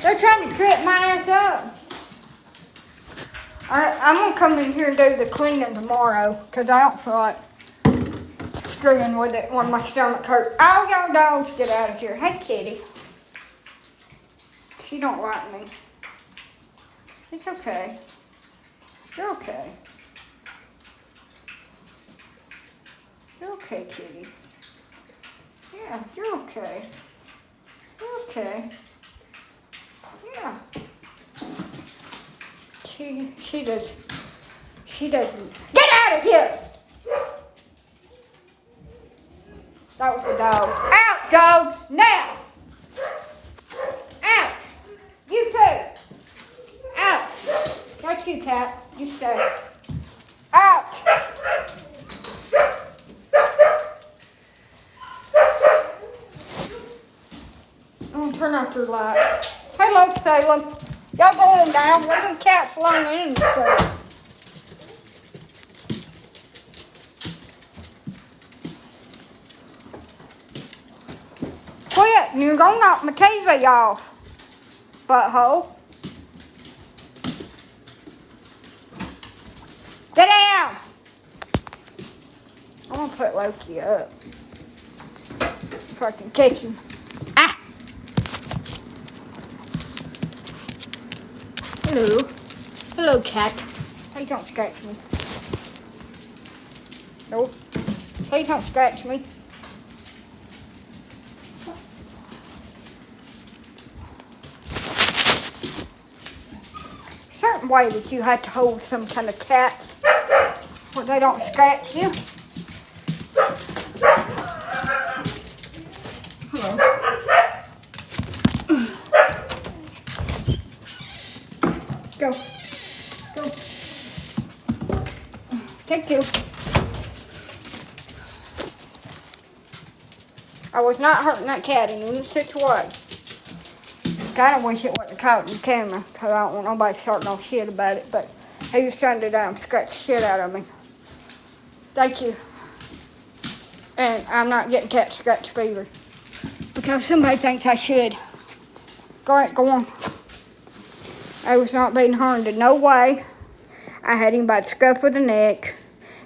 They're trying to trip my ass up. I'm going to come in here and do the cleaning tomorrow because I don't feel like screwing with it when my stomach hurts. All y'all dogs get out of here. Hey, kitty. She don't like me. It's okay. You're okay. You're okay, kitty. Yeah, you're okay. You're okay. Yeah. She doesn't. Get out of here! That was a dog. Out, dogs! Now! Out! You too! Out! That's you, cat. You stay. Out! I'm gonna turn off your light. Hello, Salem. Y'all going down. Let them cats alone in the street. Quit. You're gonna knock my TV off. Butthole. Get down. I'm gonna put Loki up. If I can catch him. Ah. Hello. Hello, cat. Please don't scratch me. Nope. Please don't scratch me. Certain way that you have to hold some kind of cats where they don't scratch you. Hello. Go. Go. Thank you. I was not hurting that cat in any such way. I don't wish it wasn't caught on camera because I don't want nobody to start no shit about it, but he was trying to scratch the shit out of me. Thank you. And I'm not getting cat scratch fever because somebody thinks I should. Go on. I was not being harmed in no way. I had him by the scruff of the neck.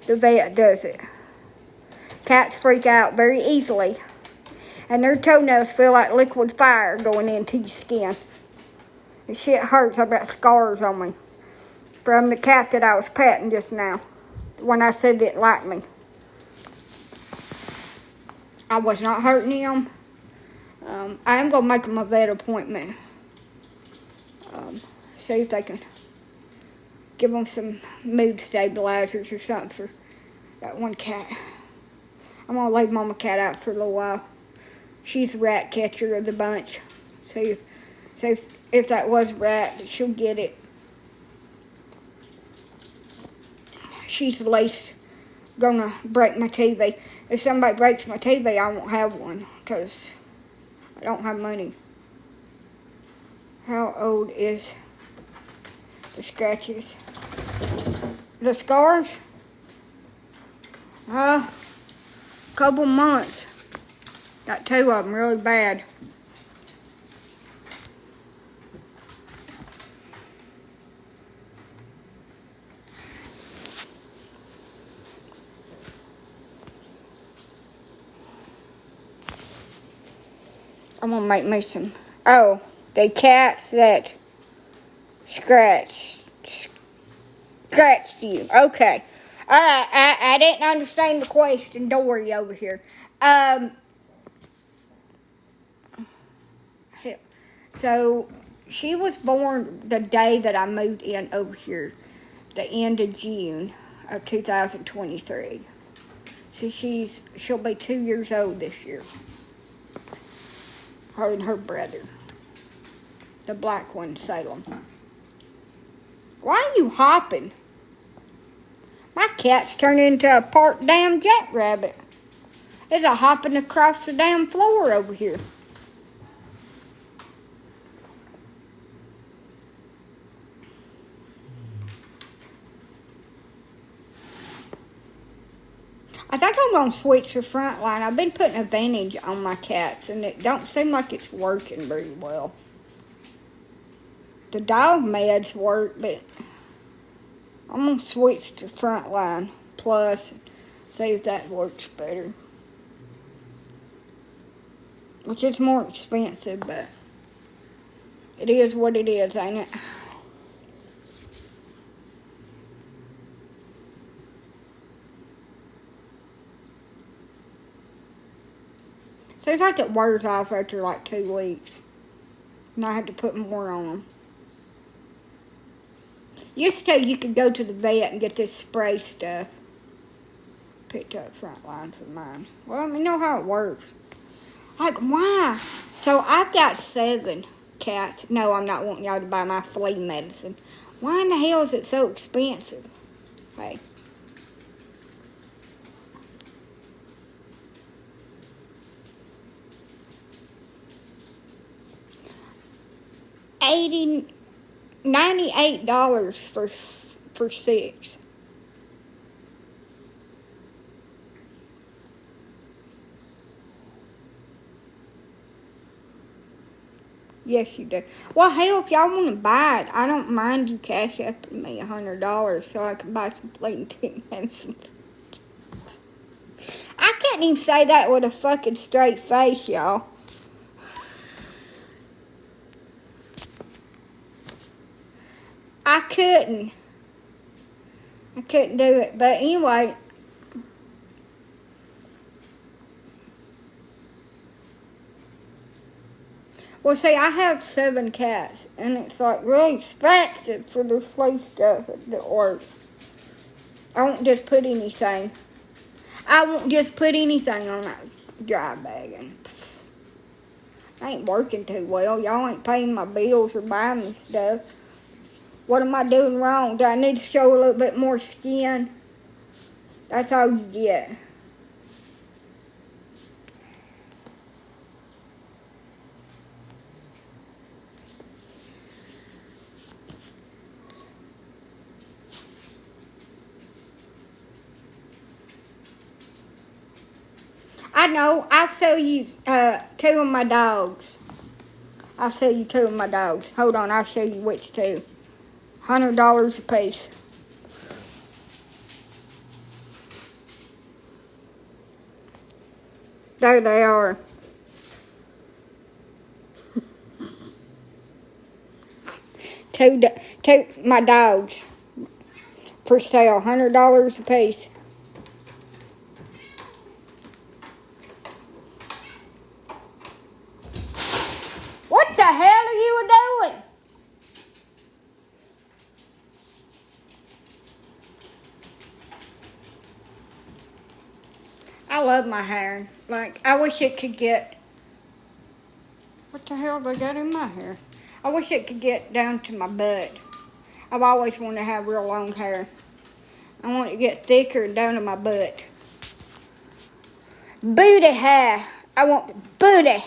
The vet does it. Cats freak out very easily. And their toenails feel like liquid fire going into your skin. The shit hurts. I've got scars on me from the cat that I was patting just now when I said it didn't like me. I was not hurting him. I am going to make him a vet appointment. See if they can give him some mood stabilizers or something for that one cat. I'm going to leave Mama Cat out for a little while. She's the rat catcher of the bunch. So if that was a rat, she'll get it. She's the least gonna break my TV. If somebody breaks my TV, I won't have one because I don't have money. How old is the scratches? The scars? Couple months. Got 2 of them really bad. I'm gonna make me some. Oh, the cats that scratched you. Okay. I didn't understand the question, Dory over here. So, she was born the day that I moved in over here, the end of June of 2023. So she'll be 2 years old this year. Her and her brother. The black one, Salem. Why are you hopping? My cat's turned into a part damn jackrabbit. There's a hopping across the damn floor over here. I think I'm going to switch the front line. I've been putting Advantage on my cats, and it don't seem like it's working very well. The dog meds work, but I'm going to switch to Frontline Plus, see if that works better. Which is more expensive, but it is what it is, ain't it? Seems like it wears off after like 2 weeks. And I had to put more on them. Used to, you could go to the vet and get this spray stuff. Picked up Frontline for mine. Well, I mean, you know how it works. Like, why? So, I've got 7 cats. No, I'm not wanting y'all to buy my flea medicine. Why in the hell is it so expensive? Hey. $98 for 6. Yes, you do. Well, hell, if y'all want to buy it, I don't mind you cash up me $100 so I can buy some flea and tick medicine. I couldn't even say that with a fucking straight face, y'all. I couldn't do it. But anyway, well, see, I have 7 cats, and it's like really expensive for the flea stuff at work. I won't just put anything. I won't just put anything on that dry bag, and I ain't working too well. Y'all ain't paying my bills or buying me stuff. What am I doing wrong? Do I need to show a little bit more skin? That's all you get. I know. I'll sell you 2 of my dogs. I'll sell you 2 of my dogs. Hold on, I'll show you which 2. $100 a piece. There they are. Two, my dogs for sale, $100 a piece. What the hell are you doing? I love my hair. Like, I wish it could get... What the hell they got in my hair? I wish it could get down to my butt. I've always wanted to have real long hair. I want it to get thicker and down to my butt. Booty hair. I want the booty.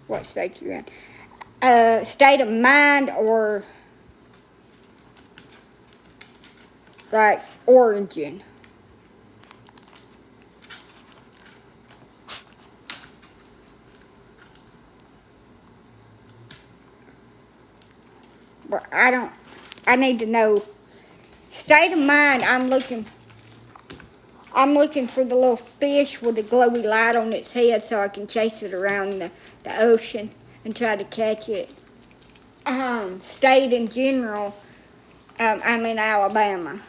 What state you in? State of mind or like origin. But I need to know. State of mind, I'm looking for the little fish with the glowy light on its head so I can chase it around the ocean and try to catch it. State in general, I'm in Alabama.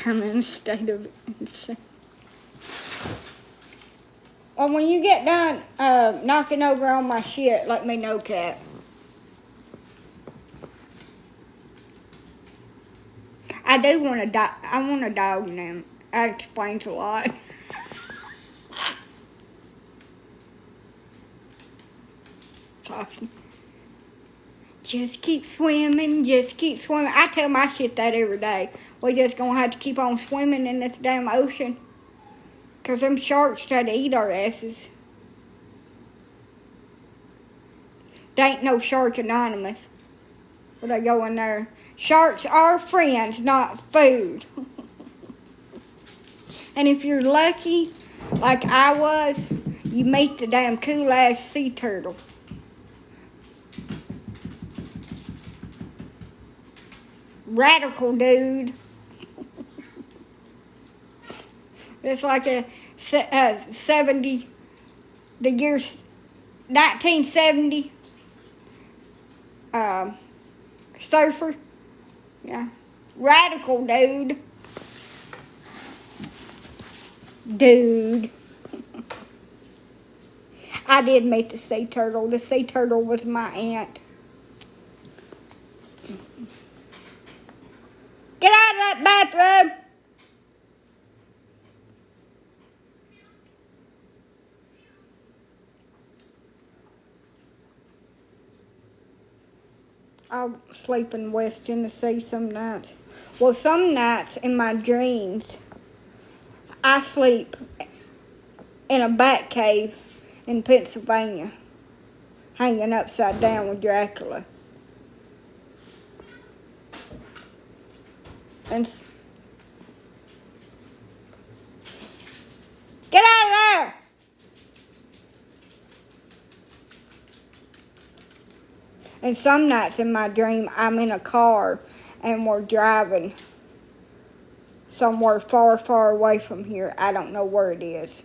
I'm in a state of insane. Well, when you get done knocking over all my shit, let me know, Cat. I do want a dog. I want a dog now. That explains a lot. Awesome. Just keep swimming, just keep swimming. I tell my shit that every day. We just gonna have to keep on swimming in this damn ocean. Cause them sharks try to eat our asses. They ain't no Shark Anonymous. But they go in there Sharks are friends, not food. And if you're lucky, like I was, you meet the damn cool-ass sea turtle. Radical dude. It's like a 70, the year 1970 surfer. Yeah. Radical dude. Dude. I did meet the sea turtle. The sea turtle was my aunt. Get out of that bathroom! I'll sleep in West Tennessee some nights. Well, some nights in my dreams, I sleep in a bat cave in Pennsylvania, hanging upside down with Dracula. And get out of there! And some nights in my dream, I'm in a car and we're driving somewhere far, far away from here. I don't know where it is.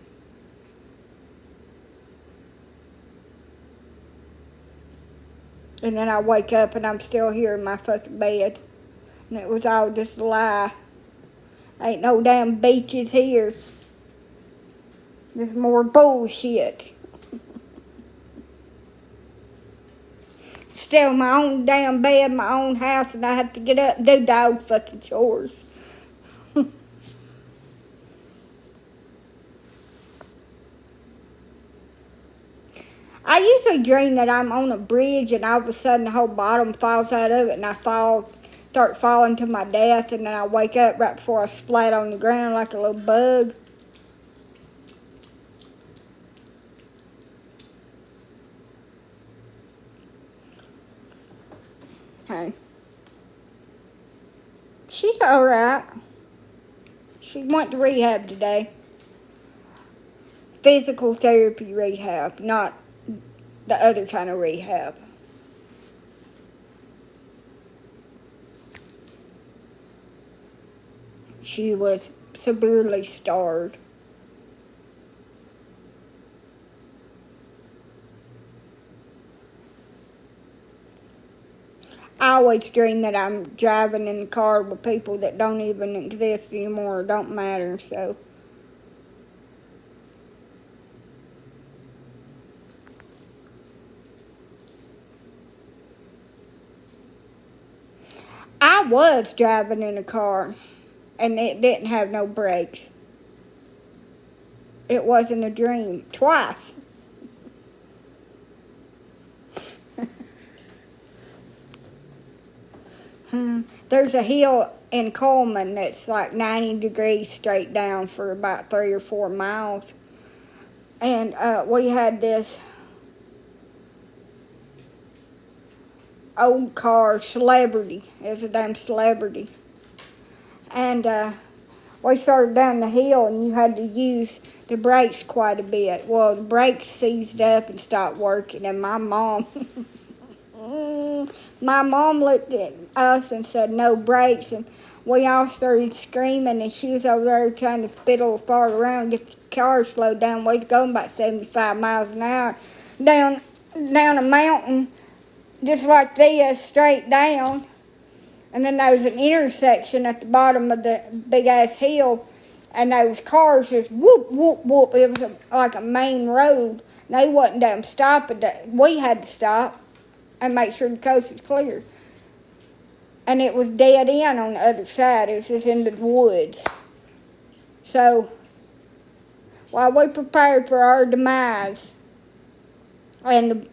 And then I wake up and I'm still here in my fucking bed. And it was all just a lie. Ain't no damn beaches here. There's more bullshit. Still my own damn bed, my own house, and I have to get up and do dog fucking chores. I usually dream that I'm on a bridge and all of a sudden the whole bottom falls out of it and I start falling to my death, and then I wake up right before I splat on the ground like a little bug. Hey. She's alright. She went to rehab today. Physical therapy rehab, not the other kind of rehab. She was severely scarred. I always dream that I'm driving in the car with people that don't even exist anymore or don't matter, so. I was driving in a car and it didn't have no brakes. It wasn't a dream. Twice. There's a hill in Coleman that's like 90 degrees straight down for about 3 or 4 miles. And we had this old car, Celebrity. It was a damn Celebrity. And we started down the hill and you had to use the brakes quite a bit. Well, the brakes seized up and stopped working, and my mom looked at us and said no brakes, and we all started screaming, and she was over there trying to fiddle far around and get the car slowed down. We was going about 75 miles an hour down a mountain just like this, straight down. And then there was an intersection at the bottom of the big-ass hill, and those cars just whoop, whoop, whoop. It was like a main road. They wasn't damn stopping. We had to stop and make sure the coast was clear. And it was dead end on the other side. It was just in the woods. So, while we prepared for our demise, and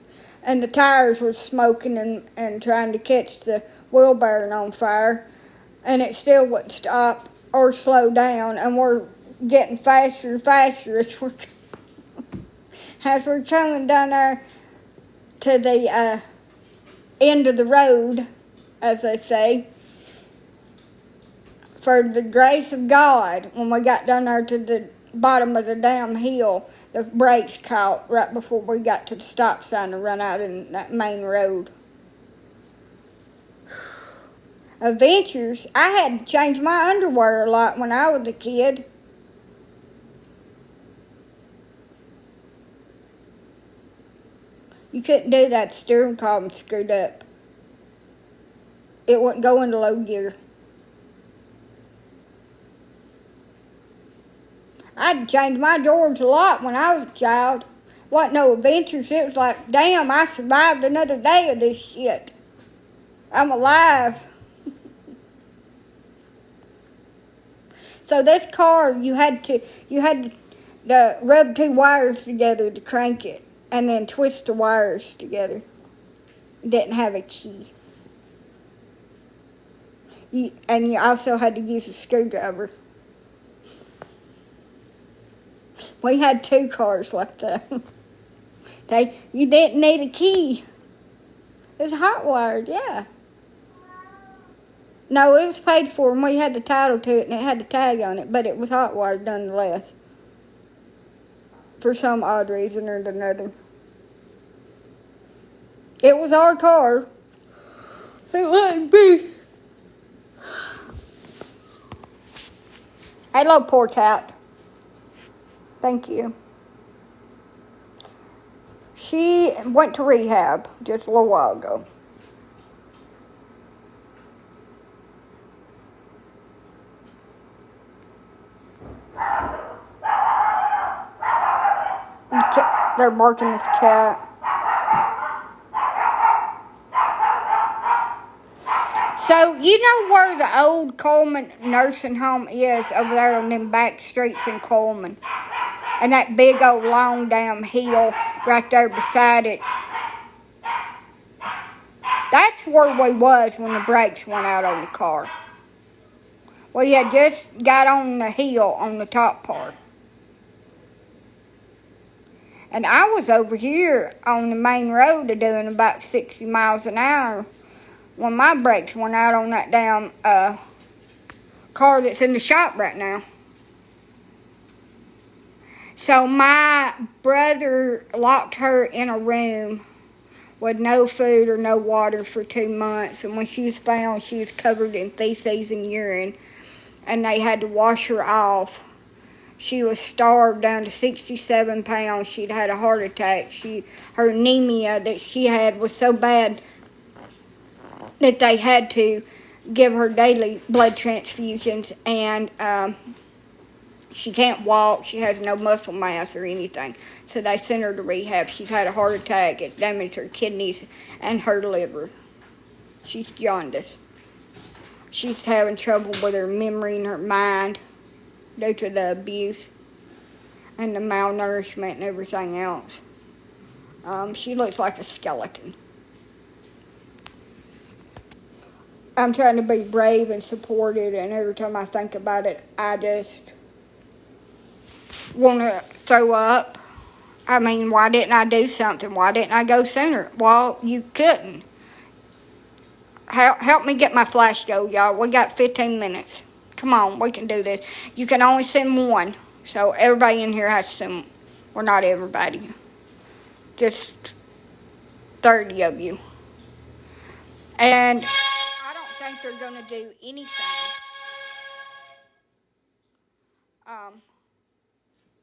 the tires were smoking and trying to catch the wheelbarrow on fire, and it still wouldn't stop or slow down, and we're getting faster and faster as we're coming down there to the end of the road, as they say, for the grace of God, when we got down there to the bottom of the damn hill, the brakes caught right before we got to the stop sign to run out in that main road. Adventures. I had to change my underwear a lot when I was a kid. You couldn't do that. Steering column screwed up. It wouldn't go into low gear. I had to change my Jordans a lot when I was a child. Wasn't no adventures. It was like, damn, I survived another day of this shit. I'm alive. So this car, you had to rub two wires together to crank it, and then twist the wires together. It didn't have a key. And you also had to use a screwdriver. We had two cars like that. You didn't need a key. It was hot wired, yeah. No, it was paid for, and we had the title to it, and it had the tag on it, but it was hot wired nonetheless. For some odd reason or another. It was our car. It wouldn't be. Hello, poor cat. Thank you. She went to rehab just a little while ago. They're barking at the cat. So, you know where the old Coleman nursing home is over there on them back streets in Coleman? And that big old long damn hill right there beside it. That's where we was when the brakes went out on the car. We had just got on the hill on the top part. And I was over here on the main road doing about 60 miles an hour when my brakes went out on that damn car that's in the shop right now. So my brother locked her in a room with no food or no water for 2 months. And when she was found, she was covered in feces and urine. And they had to wash her off. She was starved down to 67 pounds. She'd had a heart attack. Her anemia that she had was so bad that they had to give her daily blood transfusions. And she can't walk. She has no muscle mass or anything. So they sent her to rehab. She's had a heart attack. It's damaged her kidneys and her liver. She's jaundiced. She's having trouble with her memory and her mind due to the abuse and the malnourishment and everything else. She looks like a skeleton. I'm trying to be brave and supported, and every time I think about it, I just want to throw up. I mean, why didn't I do something? Why didn't I go sooner? Well, you couldn't. Help me get my flash go, y'all. We got 15 minutes. Come on, we can do this. You can only send one. So everybody in here has to send. Well, not everybody. Just 30 of you. And I don't think they're going to do anything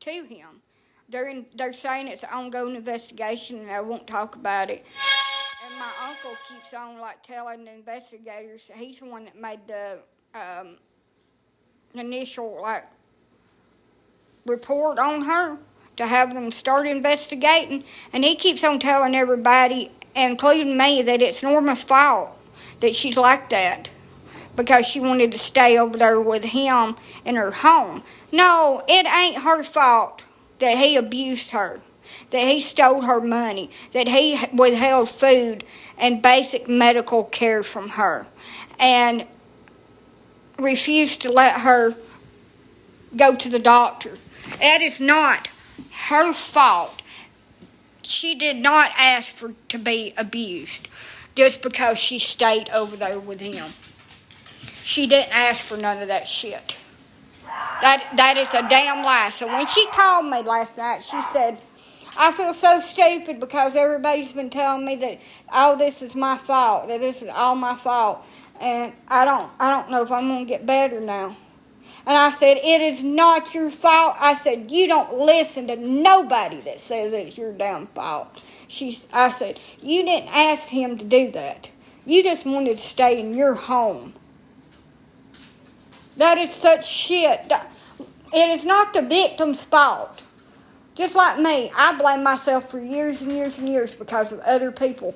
to him. They're saying it's an ongoing investigation and I won't talk about it. And my uncle keeps on telling the investigators he's the one that made the initial report on her to have them start investigating, and he keeps on telling everybody, including me, that it's Norma's fault that she's like that because she wanted to stay over there with him in her home. No, it ain't her fault that he abused her, that he stole her money, that he withheld food and basic medical care from her and refused to let her go to the doctor. That is not her fault. She did not ask to be abused just because she stayed over there with him. she didn't ask for none of that shit. That is a damn lie. So when she called me last night, she said, I feel so stupid because everybody's been telling me that all this is my fault, that this is all my fault. And I don't know if I'm going to get better now. And I said, it is not your fault. I said, you don't listen to nobody that says it's your damn fault. I said, you didn't ask him to do that. You just wanted to stay in your home. That is such shit. It is not the victim's fault. Just like me, I blame myself for years and years and years because of other people.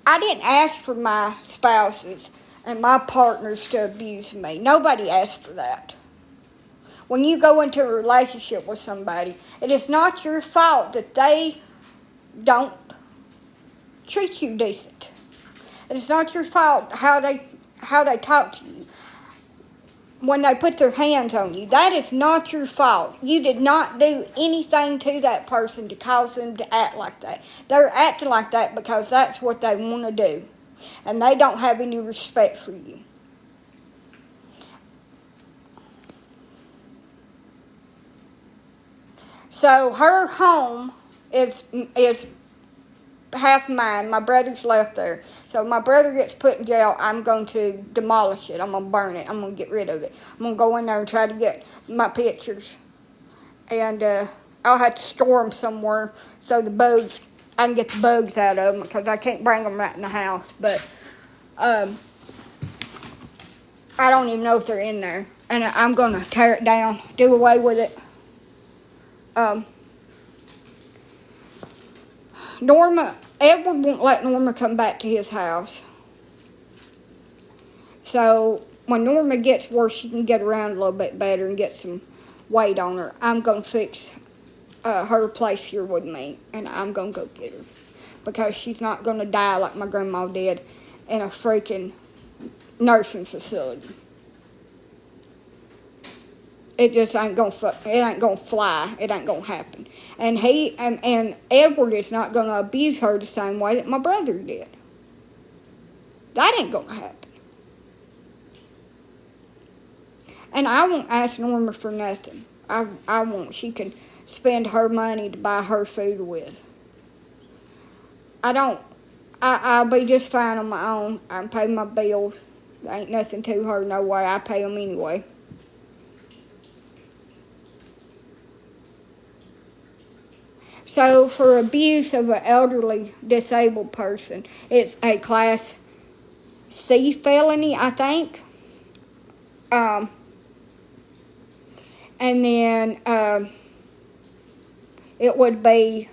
I didn't ask for my spouses and my partners to abuse me. Nobody asked for that. When you go into a relationship with somebody, it is not your fault that they don't treat you decent. It is not your fault how they talk to you. When they put their hands on you, that is not your fault. You did not do anything to that person to cause them to act like that. They're acting like that because that's what they want to do. And they don't have any respect for you. So her home is half mine. My brother's left there. So my brother gets put in jail. I'm going to demolish it. I'm going to burn it. I'm going to get rid of it. I'm going to go in there and try to get my pictures. And I'll have to store them somewhere so I can get the bugs out of them because I can't bring them right in the house. But I don't even know if they're in there. And I'm going to tear it down, do away with it. Edward won't let Norma come back to his house. So when Norma gets where she can get around a little bit better and get some weight on her, I'm going to fix her place here with me, and I'm going to go get her. Because she's not going to die like my grandma did in a freaking nursing facility. It just ain't gonna fly. It ain't gonna happen. And and Edward is not gonna abuse her the same way that my brother did. That ain't gonna happen. And I won't ask Norma for nothing. I won't. She can spend her money to buy her food with. I'll be just fine on my own. I can pay my bills. There ain't nothing to her, no way. I pay them anyway. So for abuse of an elderly disabled person, it's a Class C felony, I think. And then it would be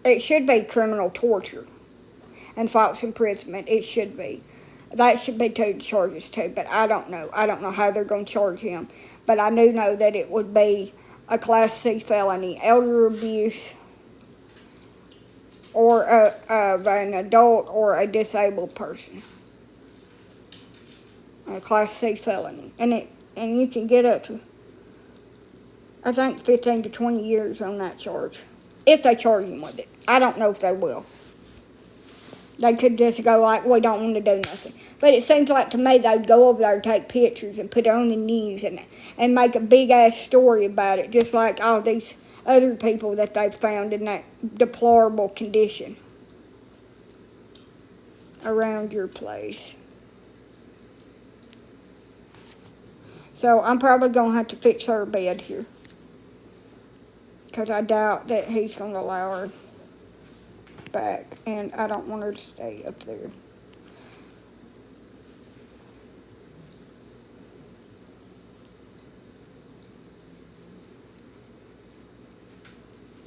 it should be criminal torture and false imprisonment. It should be. That should be two charges too, but I don't know. I don't know how they're going to charge him. But I do know that it would be a Class C felony, elder abuse, or of an adult or a disabled person. A Class C felony. And you can get up to, I think, 15 to 20 years on that charge. If they charge him with it. I don't know if they will. They could just go like, we don't want to do nothing. But it seems like to me they'd go over there and take pictures and put it on the news and make a big-ass story about it, just like all these other people that they've found in that deplorable condition around your place. So I'm probably going to have to fix her bed here. Because I doubt that he's going to allow her back, and I don't want her to stay up there.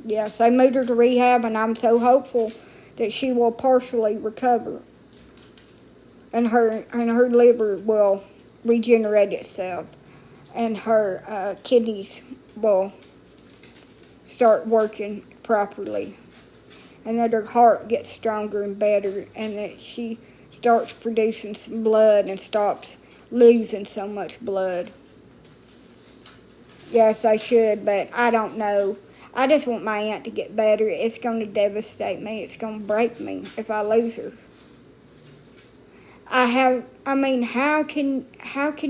Yes, they moved her to rehab, and I'm so hopeful that she will partially recover, and her liver will regenerate itself, and her kidneys will start working properly, and that her heart gets stronger and better, and that she starts producing some blood and stops losing so much blood. Yes, I should, but I don't know. I just want my aunt to get better. It's going to devastate me. It's going to break me if I lose her. How can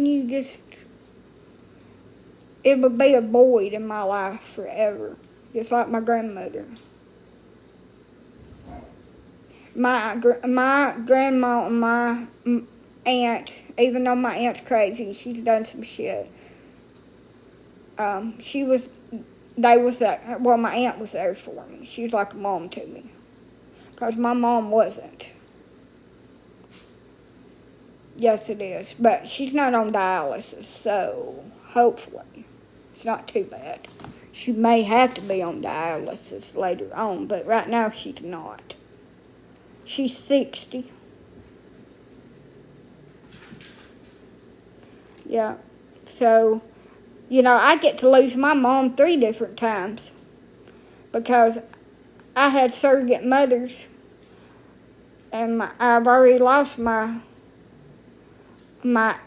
you just, it would be a void in my life forever, just like my grandmother. My grandma and my aunt, even though my aunt's crazy, she's done some shit. My aunt was there for me. She was like a mom to me. Because my mom wasn't. Yes, it is. But she's not on dialysis, so hopefully it's not too bad. She may have to be on dialysis later on, but right now she's not. She's 60. Yeah. So, I get to lose my mom 3 different times because I had surrogate mothers, and I've already lost my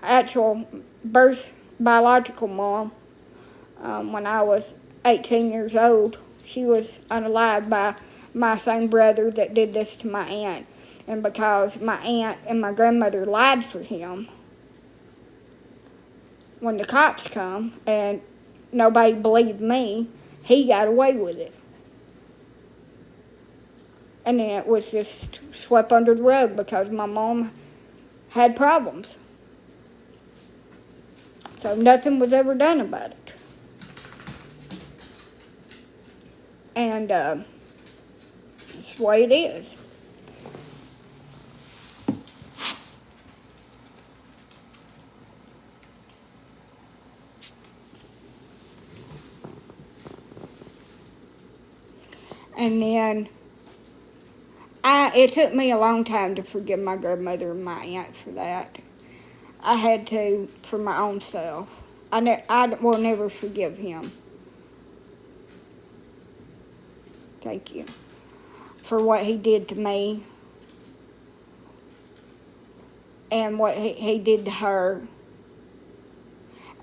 actual birth biological mom when I was 18 years old. She was unalived by my same brother that did this to my aunt. And because my aunt and my grandmother lied for him, when the cops come and nobody believed me, he got away with it. And then it was just swept under the rug because my mom had problems. So nothing was ever done about it. And that's the way it is. And then it took me a long time to forgive my grandmother and my aunt for that. I had to for my own self. I will never forgive him. Thank you. For what he did to me and what he did to her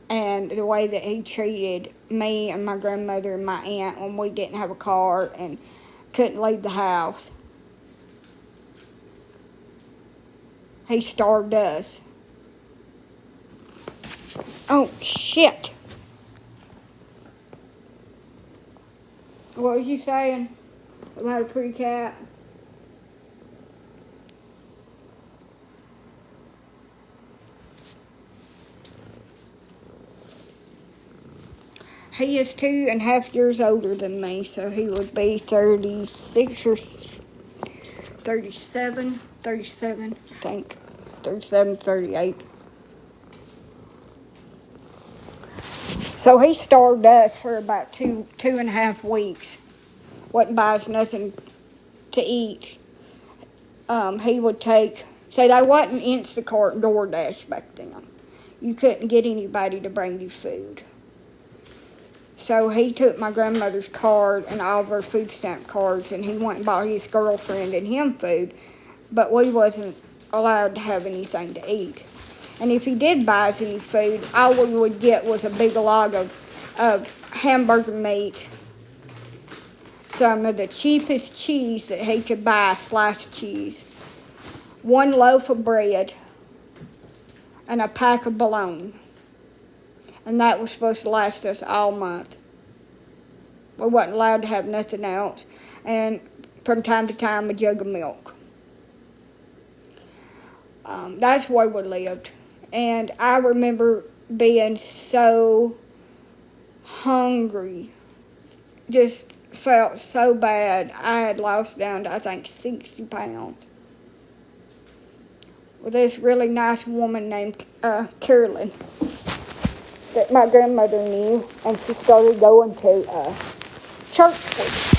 and the way that he treated me and my grandmother and my aunt when we didn't have a car and couldn't leave the house. He starved us. Oh, shit. What was you saying about a pretty cat? He is 2.5 years older than me, so he would be 36 or 37, I think. 37, 38. So he starved us for about 2.5 weeks. Wouldn't buy us nothing to eat. He would take, say they wasn't Instacart and DoorDash back then. You couldn't get anybody to bring you food. So he took my grandmother's card and all of her food stamp cards, and he went and bought his girlfriend and him food, but we wasn't allowed to have anything to eat. And if he did buy us any food, all we would get was a big log of hamburger meat, some of the cheapest cheese that he could buy, sliced cheese, 1 loaf of bread, and a pack of bologna. And that was supposed to last us all month. We wasn't allowed to have nothing else. And from time to time, a jug of milk. That's the way we lived. And I remember being so hungry. Just felt so bad. I had lost down to, I think, 60 pounds. With this really nice woman named Carolyn that my grandmother knew, and she started going to church with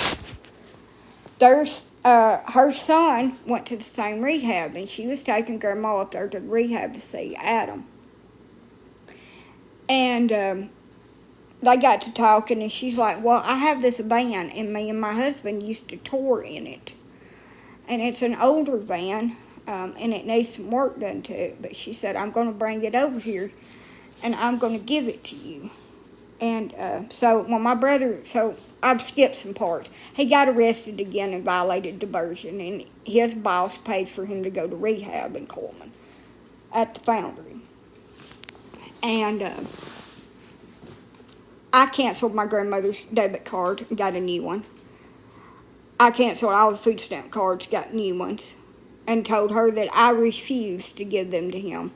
her son went to the same rehab, and she was taking Grandma up there to the rehab to see Adam. And they got to talking, and she's like, well, I have this van, and me and my husband used to tour in it. And it's an older van, and it needs some work done to it. But she said, I'm going to bring it over here, and I'm going to give it to you. And so when my brother, so I've skipped some parts. He got arrested again and violated diversion, and his boss paid for him to go to rehab in Coleman at the Foundry. And I canceled my grandmother's debit card and got a new one. I canceled all the food stamp cards, got new ones, and told her that I refused to give them to him,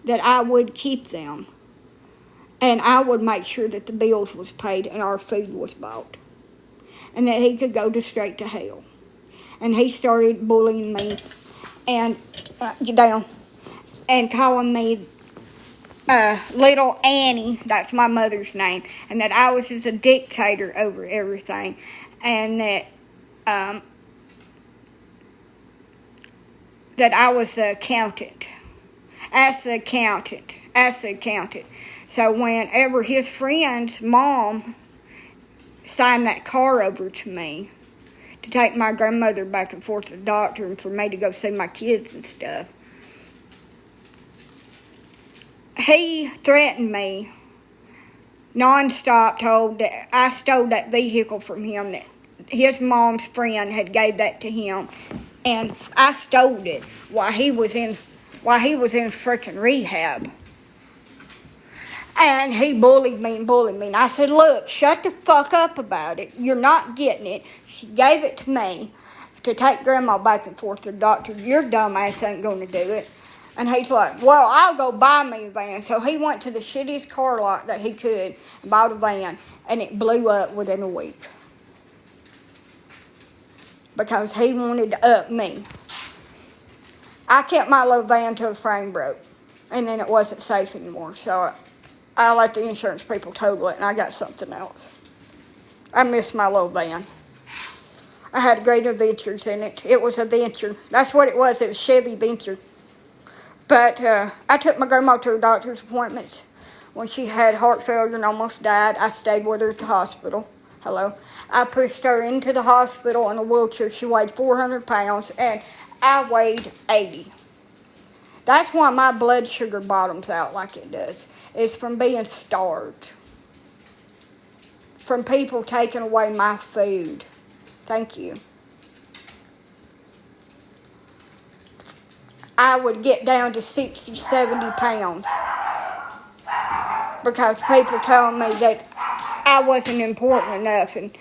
that I would keep them, and I would make sure that the bills was paid and our food was bought, and that he could go straight to hell. And he started bullying me and down and calling me Little Annie, that's my mother's name, and that I was just a dictator over everything, and that that I was the accountant. As the accountant. So whenever his friend's mom signed that car over to me to take my grandmother back and forth to the doctor and for me to go see my kids and stuff, he threatened me nonstop, told that I stole that vehicle from him, that his mom's friend had gave that to him, and I stole it while he was in freaking rehab. And he bullied me. And I said, look, shut the fuck up about it. You're not getting it. She gave it to me to take Grandma back and forth to the doctor. Your dumb ass ain't going to do it. And he's like, well, I'll go buy me a van. So he went to the shittiest car lot that he could and bought a van. And it blew up within a week. Because he wanted to up me. I kept my little van till the frame broke. And then it wasn't safe anymore. So I let the insurance people total it, and I got something else. I miss my little van. I had great adventures in it. It was a venture. That's what it was. It was Chevy Venture. But I took my grandma to her doctor's appointments when she had heart failure and almost died. I stayed with her at the hospital. Hello. I pushed her into the hospital in a wheelchair. She weighed 400 pounds, and I weighed 80. That's why my blood sugar bottoms out like it does. It's from being starved. From people taking away my food. Thank you. I would get down to 60, 70 pounds. Because people telling me that I wasn't important enough and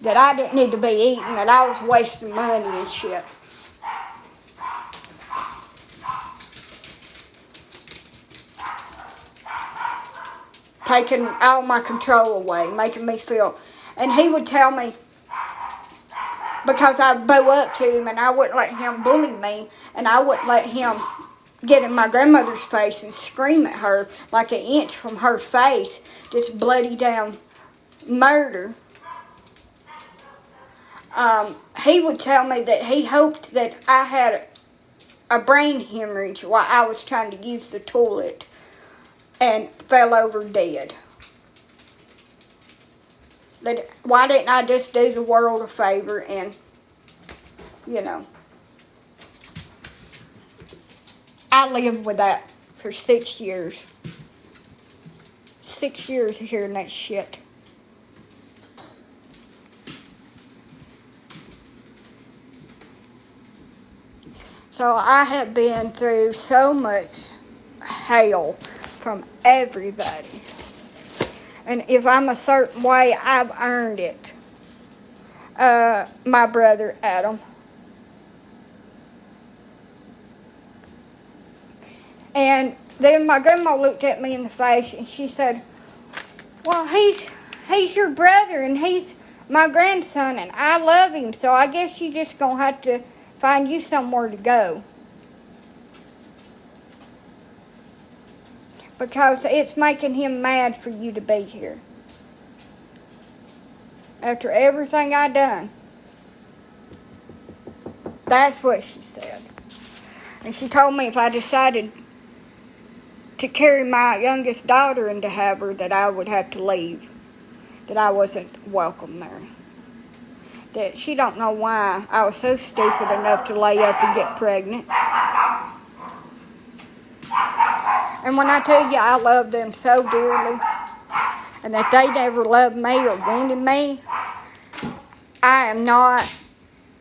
that I didn't need to be eating, that I was wasting money and shit. Taking all my control away, making me feel. And he would tell me, because I'd bow up to him and I wouldn't let him bully me, and I wouldn't let him get in my grandmother's face and scream at her like an inch from her face, just bloody down murder. He would tell me that he hoped that I had a brain hemorrhage while I was trying to use the toilet and fell over dead. But why didn't I just do the world a favor and, I lived with that for 6 years. 6 years of hearing that shit. So I have been through so much hell from everybody. And if I'm a certain way, I've earned it. My brother, Adam. And then my grandma looked at me in the face and she said, well, he's your brother and he's my grandson and I love him, so I guess you just gonna have to find you somewhere to go. Because it's making him mad for you to be here. After everything I done. That's what she said. And she told me if I decided to carry my youngest daughter and to have her, that I would have to leave. That I wasn't welcome there. That she don't know why I was so stupid enough to lay up and get pregnant. And when I tell you I love them so dearly, and that they never loved me or wanted me, I am not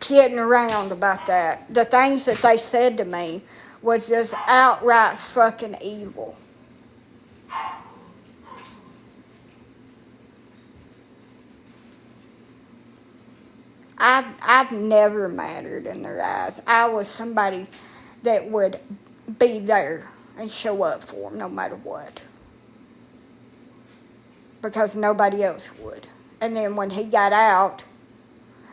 kidding around about that. The things that they said to me was just outright fucking evil. I've never mattered in their eyes. I was somebody that would be there and show up for them no matter what. Because nobody else would. And then when he got out,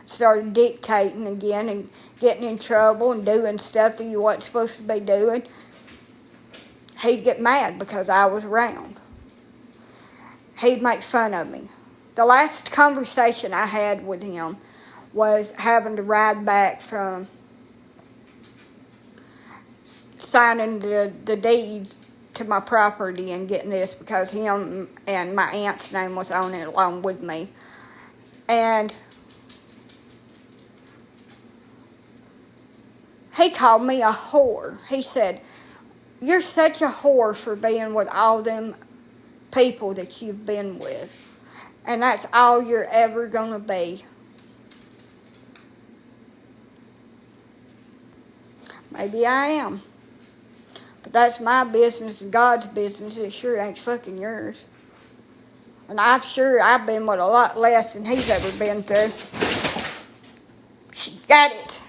started dictating again and getting in trouble and doing stuff that you wasn't supposed to be doing, he'd get mad because I was around. He'd make fun of me. The last conversation I had with him was having to ride back from signing the deed to my property and getting this because him and my aunt's name was on it along with me. And he called me a whore. He said, "You're such a whore for being with all them people that you've been with. And that's all you're ever going to be." Maybe I am. But that's my business and God's business. It sure ain't fucking yours. And I'm sure I've been with a lot less than he's ever been through. She got it.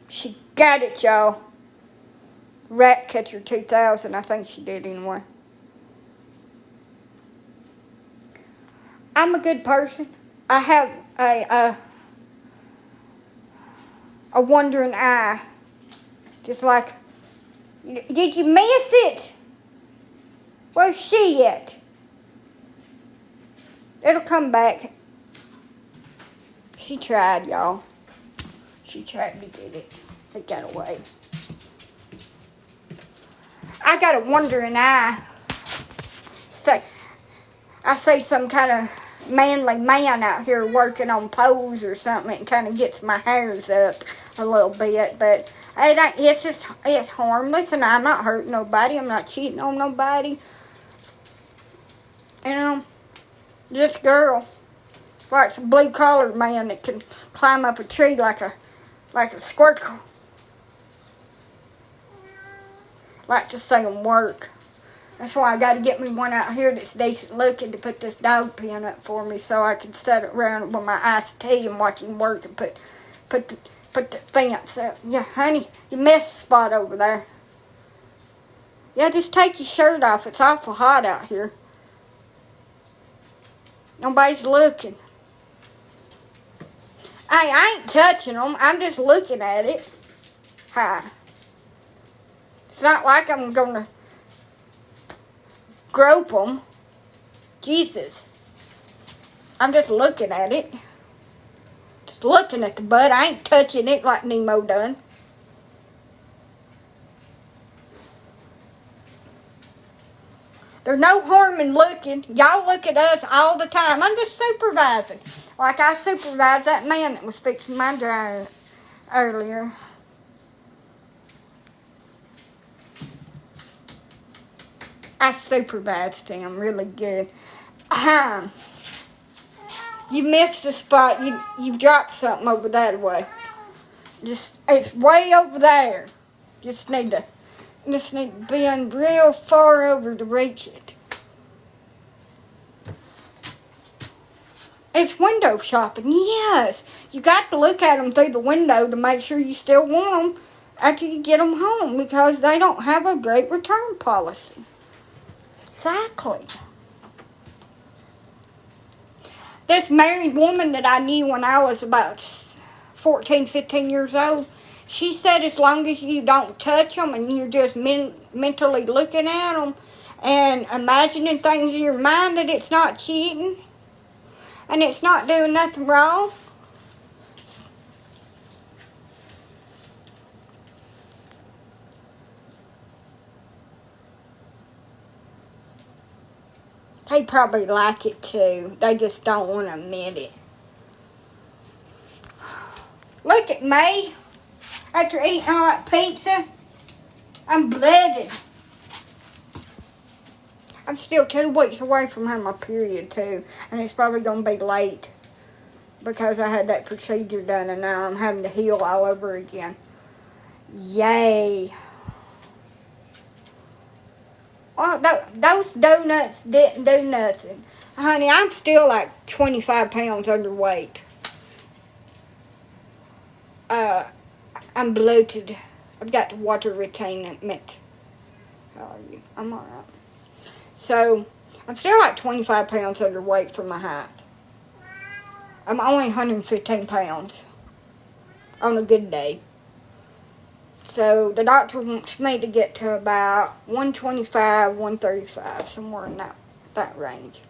She got it, y'all. Rat Catcher 2000, I think she did anyway. I'm a good person. I have a wandering eye. Just like, did you miss it? Where's she at? It'll come back. She tried, y'all. She tried to get it. It got away. I got a wandering eye. I see some kind of manly man out here working on poles or something. It kind of gets my hairs up a little bit, but it's harmless, and I'm not hurting nobody. I'm not cheating on nobody. You know, this girl likes a blue-collar man that can climb up a tree like a squirrel. Like to see him work. That's why I got to get me one out here that's decent looking to put this dog pen up for me so I can sit around with my iced tea and watch him work and put the fence up. Yeah, honey, you missed a spot over there. Yeah, just take your shirt off. It's awful hot out here. Nobody's looking. I ain't touching them. I'm just looking at it. Hi. It's not like I'm going to grope them. Jesus. I'm just looking at it. Just looking at the butt. I ain't touching it like Nemo done. There's no harm in looking. Y'all look at us all the time. I'm just supervising. Like I supervised that man that was fixing my dryer earlier. I supervised him really good. You missed a spot. You dropped something over that way. It's way over there. Just need to bend real far over to reach it. It's window shopping. Yes, you got to look at them through the window to make sure you still want them after you get them home because they don't have a great return policy. Exactly. This married woman that I knew when I was about 14, 15 years old, she said as long as you don't touch them and you're just mentally looking at them and imagining things in your mind, that it's not cheating and it's not doing nothing wrong. They probably like it too. They just don't want to admit it. Look at me. After eating all that pizza, I'm blooded. I'm still 2 weeks away from having my period too, and it's probably going to be late because I had that procedure done and now I'm having to heal all over again. Yay. Oh, those donuts didn't do nothing. Honey, I'm still like 25 pounds underweight. I'm bloated. I've got water retainment. How are you? I'm alright. So, I'm still like 25 pounds underweight for my height. I'm only 115 pounds on a good day. So, the doctor wants me to get to about 125, 135, somewhere in that range.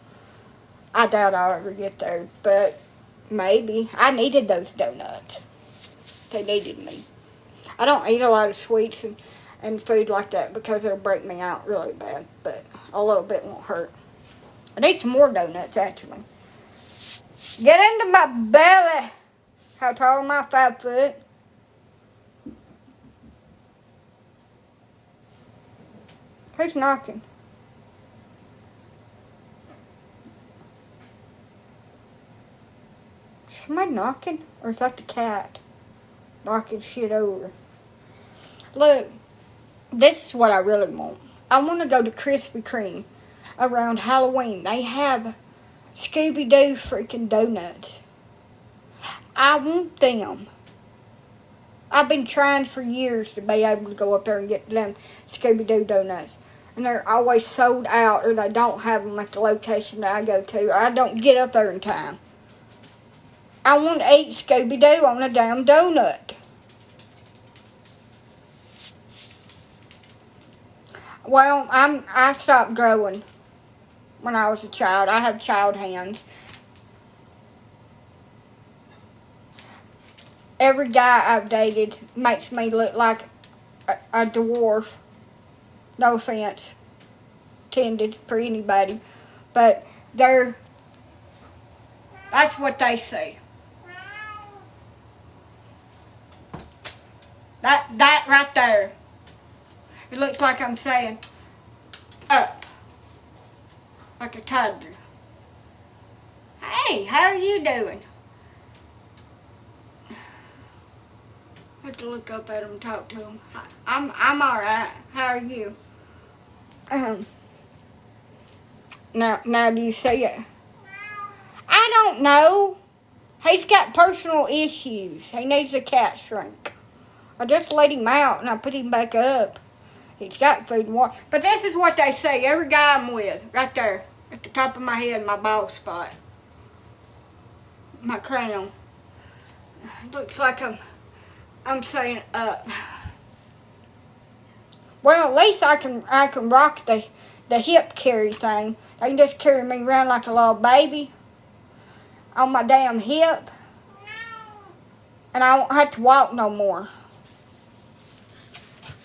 I doubt I'll ever get there, but maybe. I needed those donuts. They needed me. I don't eat a lot of sweets and food like that because it'll break me out really bad, but a little bit won't hurt. I need some more donuts, actually. Get into my belly. How tall am I? 5 foot? Who's knocking? Somebody knocking? Or is that the cat knocking shit over? Look, this is what I really want. I want to go to Krispy Kreme around Halloween. They have Scooby-Doo freaking donuts. I want them. I've been trying for years to be able to go up there and get them Scooby-Doo donuts. And they're always sold out, or they don't have them at the location that I go to, or I don't get up there in time. I want to eat Scooby-Doo on a damn donut. Well, I stopped growing when I was a child. I have child hands. Every guy I've dated makes me look like a dwarf. No offense intended for anybody, but that's what they say. That right there. It looks like I'm saying up. Like a toddler. Hey, how are you doing? I have to look up at him and talk to him. I'm alright. How are you? Now do you see it? I don't know. He's got personal issues. He needs a cat shrink. I just let him out and I put him back up. He's got food and water. But this is what they say. Every guy I'm with, right there, at the top of my head, my bald spot, my crown. Looks like I'm saying up. Well, at least I can rock the hip carry thing. They can just carry me around like a little baby on my damn hip, and I won't have to walk no more.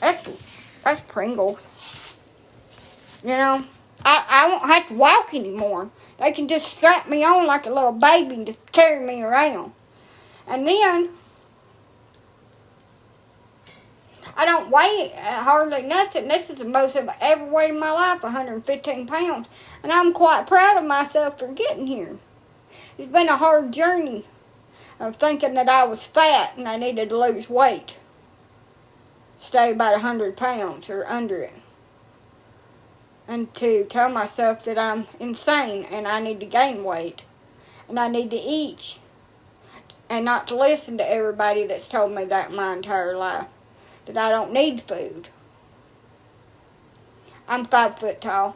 That's Pringles. You know, I won't have to walk anymore. They can just strap me on like a little baby and just carry me around. And then, I don't weigh hardly nothing. This is the most I've ever weighed in my life, 115 pounds. And I'm quite proud of myself for getting here. It's been a hard journey of thinking that I was fat and I needed to lose weight. Stay about 100 pounds or under it. And to tell myself that I'm insane and I need to gain weight. And I need to eat. And not to listen to everybody that's told me that my entire life. That I don't need food. I'm 5 foot tall.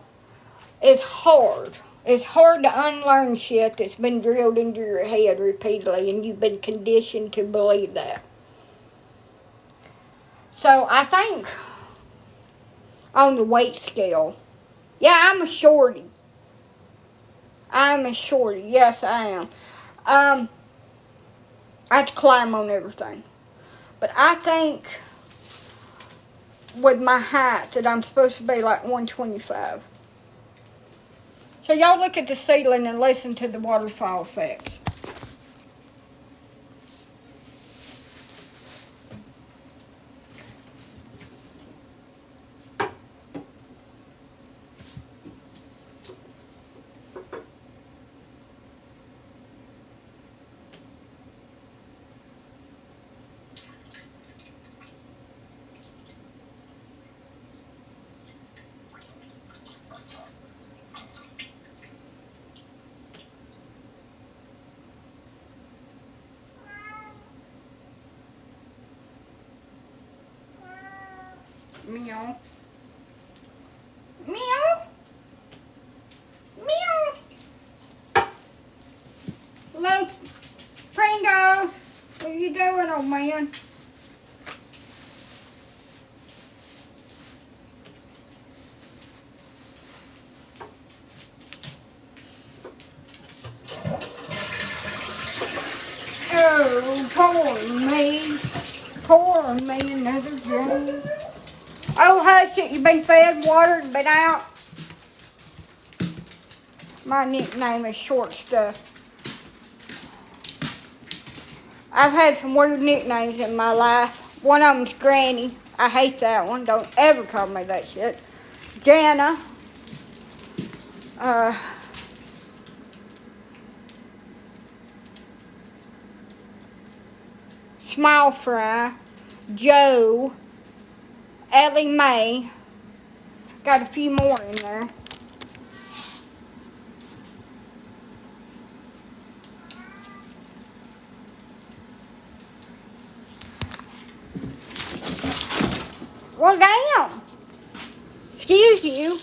It's hard. It's hard to unlearn shit that's been drilled into your head repeatedly and you've been conditioned to believe that. So I think on the weight scale, yeah, I'm a shorty. I'm a shorty. Yes, I am. I have to climb on everything. But I think with my height that I'm supposed to be like 125. So y'all look at the ceiling and listen to the waterfall effects. Meow. Meow. Meow. Hello, Pringles. What are you doing, old man? Oh, poor me. Poor me, another day. Oh, hush it. You been fed, watered, been out. My nickname is Short Stuff. I've had some weird nicknames in my life. One of them's Granny. I hate that one. Don't ever call me that shit. Joanna. Smile Fry. Joe. Ellie Mae. Got a few more in there. Well, damn. Excuse you.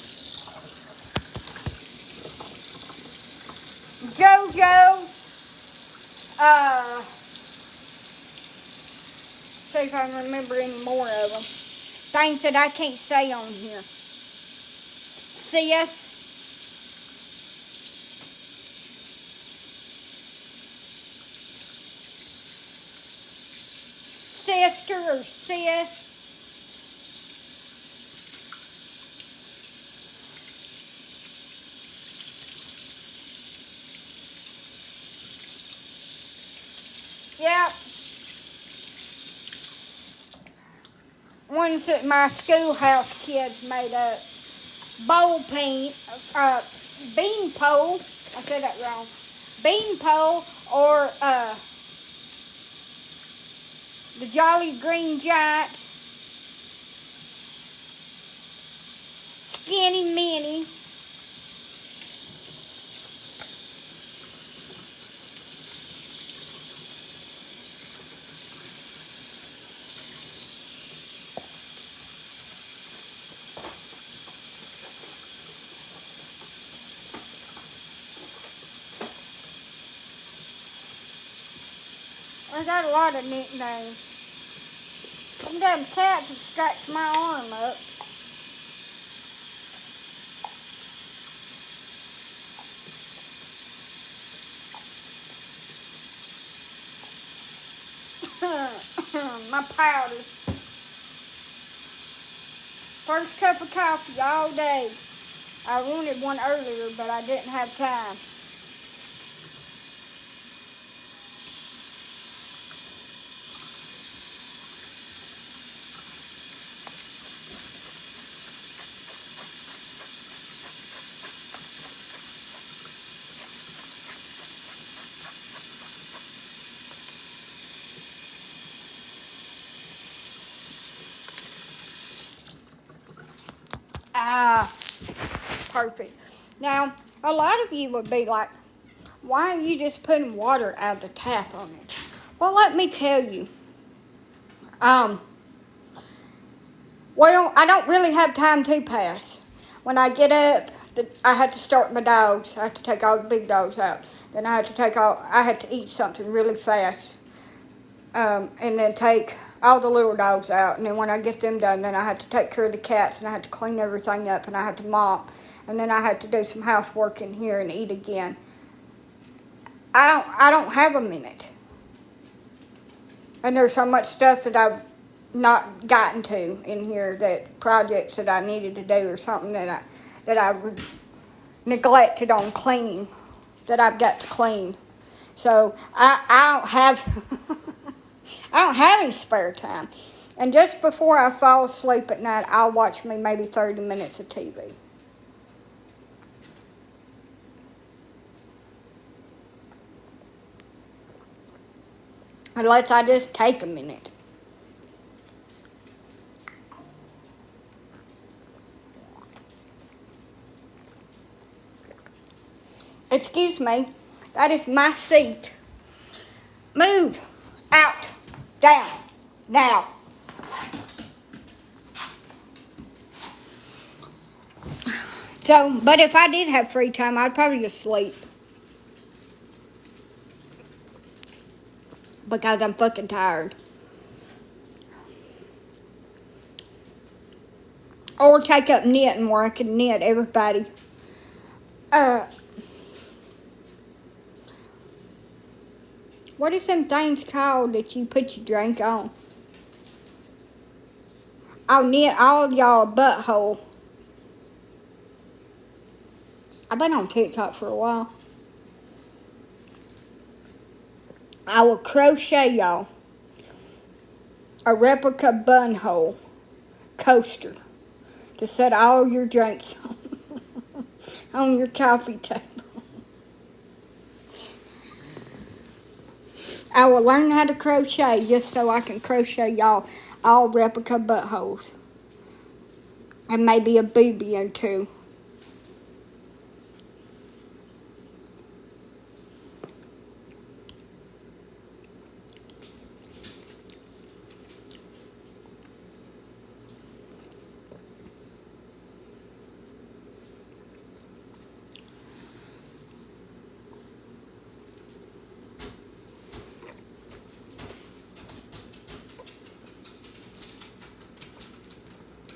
JoJo. See if I can remember any more of them. Things that I can't say on here. Sis. Sister or sis. Yep. Ones that my schoolhouse kids made up. Beanpole. I said that wrong. Beanpole or the Jolly Green Giant. Skinny Minnie. I got a lot of nicknames. Some damn cats have scratched my arm up. My powder. First cup of coffee all day. I wanted one earlier, but I didn't have time. Perfect. Now, a lot of you would be like, why are you just putting water out of the tap on it? Well, let me tell you. Well, I don't really have time to pass. When I get up, I have to start my dogs. I have to take all the big dogs out. Then I have to eat something really fast. And then take all the little dogs out. And then when I get them done, then I have to take care of the cats, and I have to clean everything up, and I have to mop. And then I have to do some housework in here and eat again. I don't have a minute. And there's so much stuff that I've not gotten to in here, that projects that I needed to do or something that I neglected on cleaning that I've got to clean. So I don't have I don't have any spare time. And just before I fall asleep at night, I'll watch me maybe 30 minutes of TV. Unless I just take a minute. Excuse me, that is my seat. Move out, down, now. So, but if I did have free time, I'd probably just sleep. Because I'm fucking tired. Or take up knitting where I can knit everybody. What is them things called that you put your drink on? I'll knit all y'all a butthole. I've been on TikTok for a while. I will crochet y'all a replica bunhole coaster to set all your drinks on your coffee table. I will learn how to crochet just so I can crochet y'all all replica buttholes. And maybe a booby or two.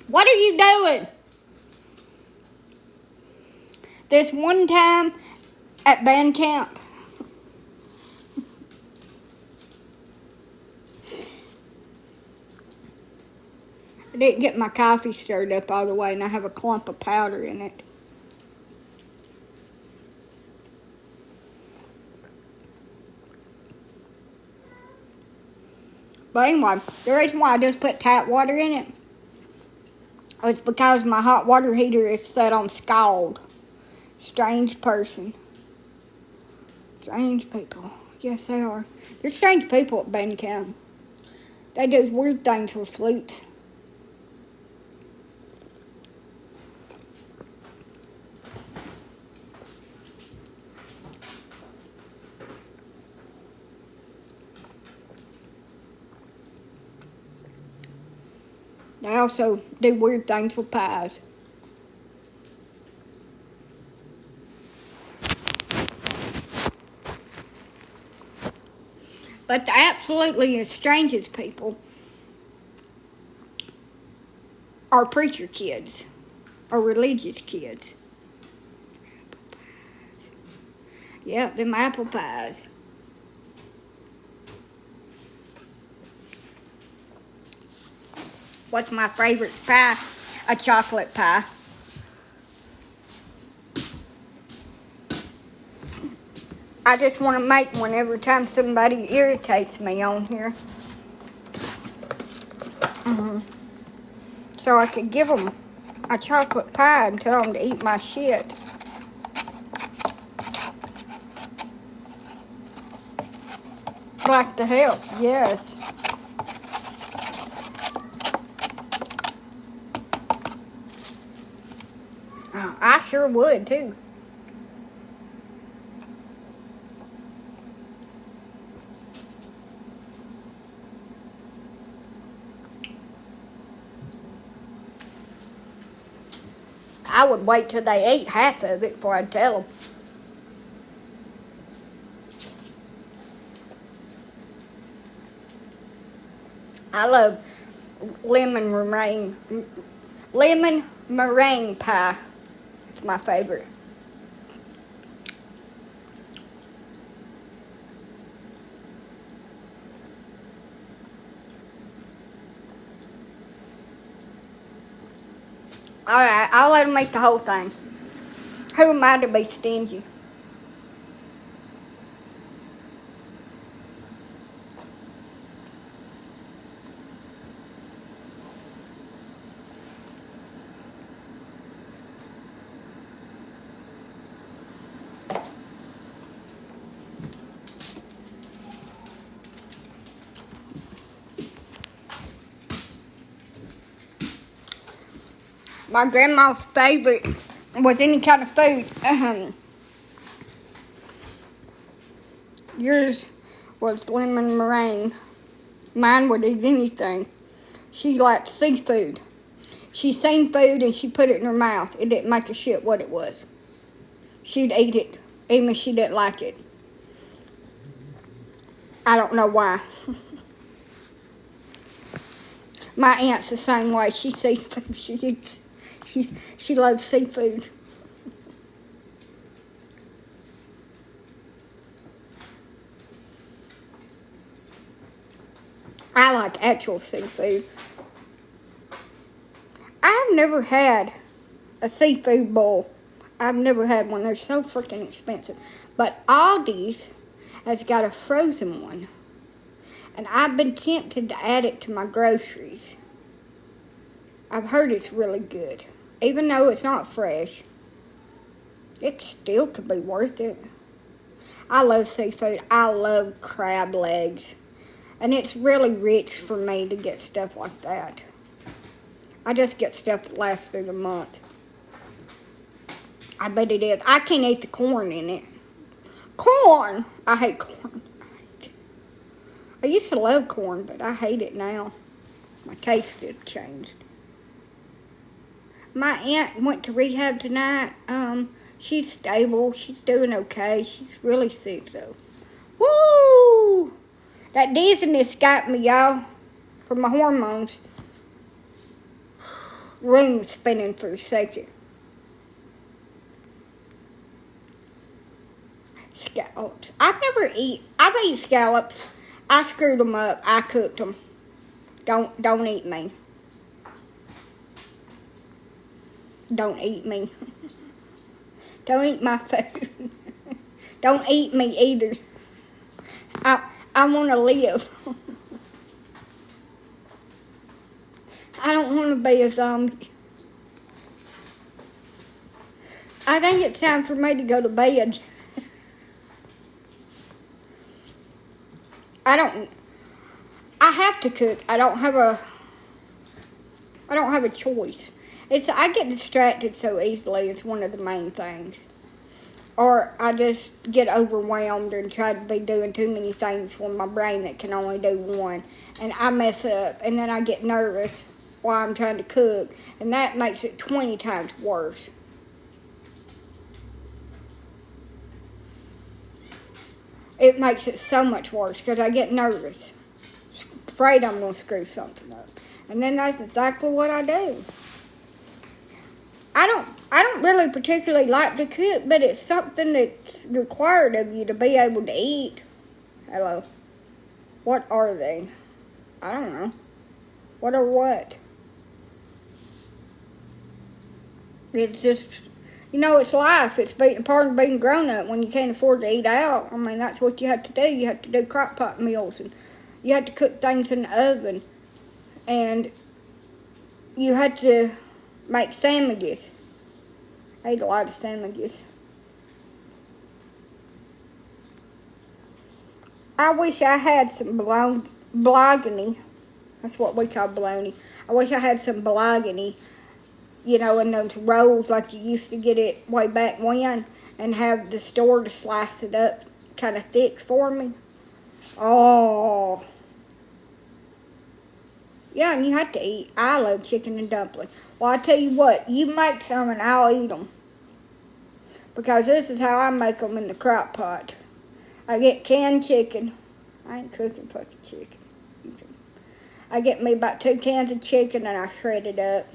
What are you doing? This one time at band camp, I didn't get my coffee stirred up all the way and I have a clump of powder in it. But anyway, the reason why I just put tap water in it is because my hot water heater is set on scald. Strange person. Strange people. Yes, they are. They're strange people at band camp. They do weird things with flutes. They also do weird things with pies. But the absolutely strangest people are preacher kids or religious kids. Yep, them apple pies. What's my favorite pie? A chocolate pie. I just want to make one every time somebody irritates me on here. So I could give them a chocolate pie and tell them to eat my shit. Like to help, yes. I sure would too. I would wait till they ate half of it before I'd tell them. I love lemon meringue pie. It's my favorite. Alright, I'll let them eat the whole thing. Who am I to be stingy? My grandma's favorite was any kind of food. Yours was lemon meringue. Mine would eat anything. She liked seafood. She seen food and she put it in her mouth. It didn't make a shit what it was. She'd eat it, even if she didn't like it. I don't know why. My aunt's the same way. She sees food. She eats. She loves seafood. I like actual seafood. I've never had a seafood bowl. I've never had one. They're so freaking expensive. But Aldi's has got a frozen one. And I've been tempted to add it to my groceries. I've heard it's really good. Even though it's not fresh, it still could be worth it. I love seafood. I love crab legs. And it's really rich for me to get stuff like that. I just get stuff that lasts through the month. I bet it is. I can't eat the corn in it. Corn! I hate corn. I used to love corn, but I hate it now. My taste has changed. My aunt went to rehab tonight. She's stable. She's doing okay. She's really sick, though. Woo! That dizziness got me, y'all, from my hormones. The room was spinning for a second. Scallops. I've eaten scallops. I screwed them up. I cooked them. Don't eat me. Don't eat me. Don't eat my food. Don't eat me either. I want to live. I don't want to be a zombie. I think it's time for me to go to bed. I have to cook. I don't have a choice. I get distracted so easily. It's one of the main things. Or I just get overwhelmed and try to be doing too many things with my brain that can only do one. And I mess up. And then I get nervous while I'm trying to cook. And that makes it 20 times worse. It makes it so much worse because I get nervous. Afraid I'm going to screw something up. And then that's exactly what I do. I don't really particularly like to cook, but it's something that's required of you to be able to eat. Hello. What are they? I don't know. What are what? It's just, it's life. It's part of being grown up when you can't afford to eat out. I mean, that's what you have to do. You have to do crock pot meals, and you have to cook things in the oven. And you have to make sandwiches. I ate a lot of sandwiches. I wish I had some bologna. That's what we call bologna. I wish I had some bologna, in those rolls like you used to get it way back when, and have the store to slice it up kind of thick for me. Oh. Yeah, and you have to eat. I love chicken and dumplings. Well, I tell you what, you make some and I'll eat them. Because this is how I make them in the crock pot. I get canned chicken. I ain't cooking fucking chicken. I get me about 2 cans of chicken and I shred it up.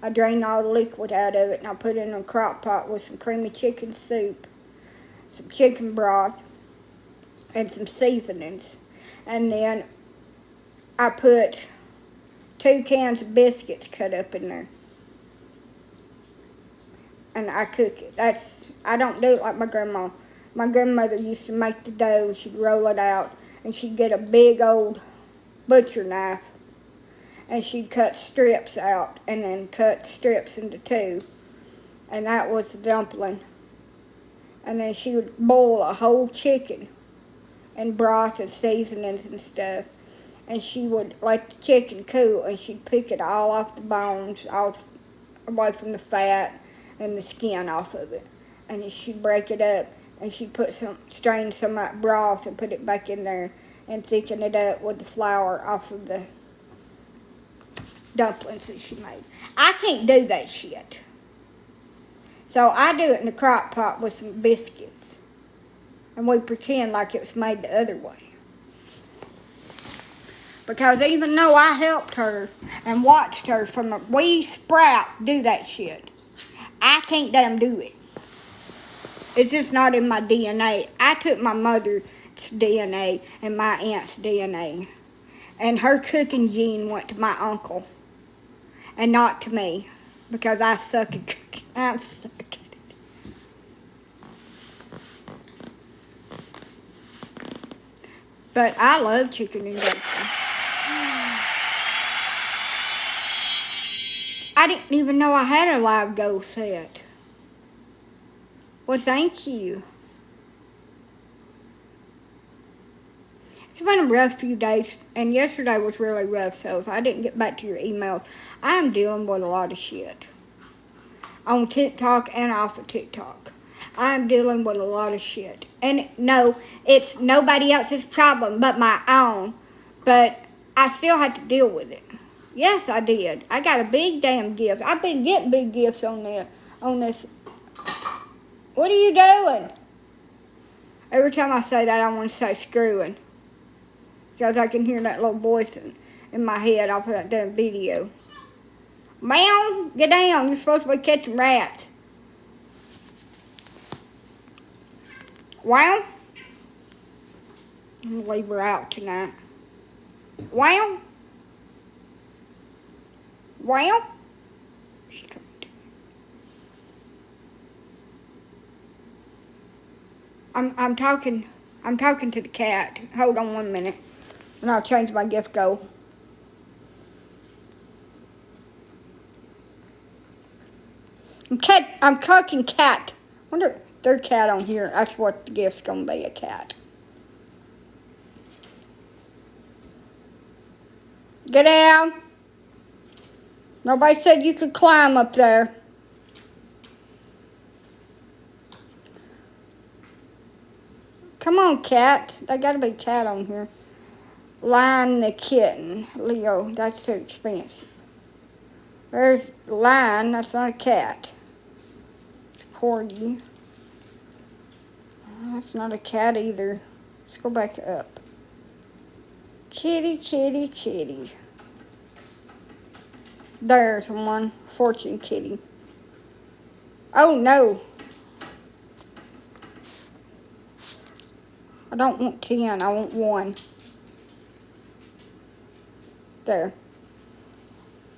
I drain all the liquid out of it and I put it in a crock pot with some creamy chicken soup, some chicken broth, and some seasonings. And then I put 2 cans of biscuits cut up in there. And I cook it. I don't do it like my grandma. My grandmother used to make the dough. She'd roll it out. And she'd get a big old butcher knife. And she'd cut strips out. And then cut strips into 2. And that was the dumpling. And then she would boil a whole chicken. And broth and seasonings and stuff. And she would let the chicken cool. And she'd pick it all off the bones. All away from the fat. And the skin off of it. And then she'd break it up. And she'd strain some of that broth and put it back in there. And thicken it up with the flour off of the dumplings that she made. I can't do that shit. So I do it in the crock pot with some biscuits. And we pretend like it was made the other way. Because even though I helped her and watched her from a wee sprout do that shit, I can't damn do it. It's just not in my DNA. I took my mother's DNA and my aunt's DNA. And her cooking gene went to my uncle. And not to me. Because I suck at cooking. I'm suck at it. But I love chicken and bacon. I didn't even know I had a live goal set. Well, thank you. It's been a rough few days, and yesterday was really rough, so if I didn't get back to your email, I'm dealing with a lot of shit. On TikTok and off of TikTok. I'm dealing with a lot of shit. And no, it's nobody else's problem but my own. But I still had to deal with it. Yes, I did. I got a big damn gift. I've been getting big gifts on this. What are you doing? Every time I say that, I want to say screwing. Because I can hear that little voice in my head off of that damn video. Meow, get down. You're supposed to be catching rats. Wow. I'm going to leave her out tonight. Wow. Wow. She's coming to me. I'm talking to the cat. Hold on 1 minute. And I'll change my gift goal. I'm cooking cat. I wonder if there's a cat on here. That's what the gift's gonna be, a cat. Get down. Nobody said you could climb up there. Come on, cat. There gotta be a cat on here. Lion the kitten. Leo, that's too expensive. There's Lion, that's not a cat. Corgi. That's not a cat either. Let's go back up. Kitty, kitty, kitty. There's one. Fortune kitty. Oh no. I don't want 10, I want 1. There.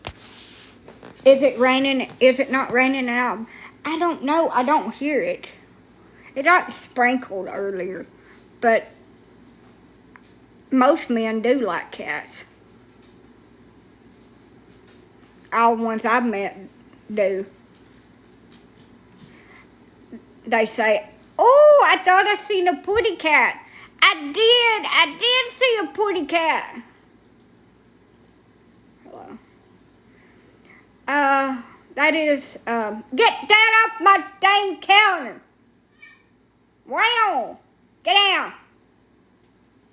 Is it raining? Is it not raining at all? I don't know. I don't hear it. It got sprinkled earlier. But most men do like cats. All the ones I've met do. They say, oh, I thought I seen a putty cat. I did see a putty cat. Hello. That is, get that off my dang counter. Wow. Get down.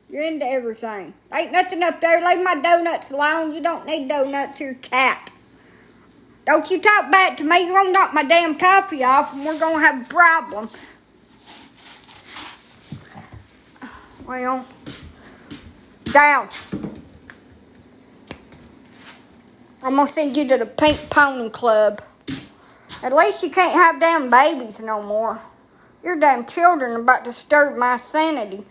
You're into everything. Ain't nothing up there. Leave my donuts alone. You don't need donuts here, cat. Don't you talk back to me. You're going to knock my damn coffee off and we're going to have a problem. Well, down. I'm going to send you to the Pink Pony Club. At least you can't have damn babies no more. Your damn children are about to disturb my sanity.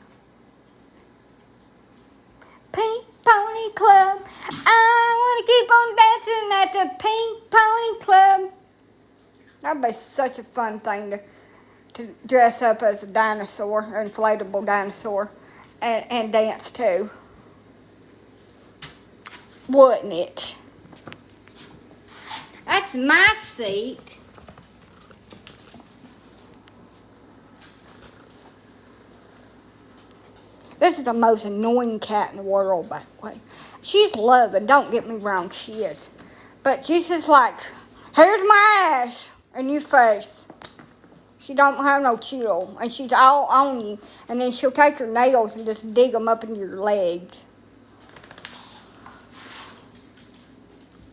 Pink Pony Club. I want to keep on dancing at the Pink Pony Club. That'd be such a fun thing to dress up as a dinosaur, an inflatable dinosaur, and dance to. Wouldn't it? That's my seat. This is the most annoying cat in the world, by the way. She's loving, don't get me wrong, she is. But she's just like, here's my ass in your face. She don't have no chill, and she's all on you. And then she'll take her nails and just dig them up into your legs.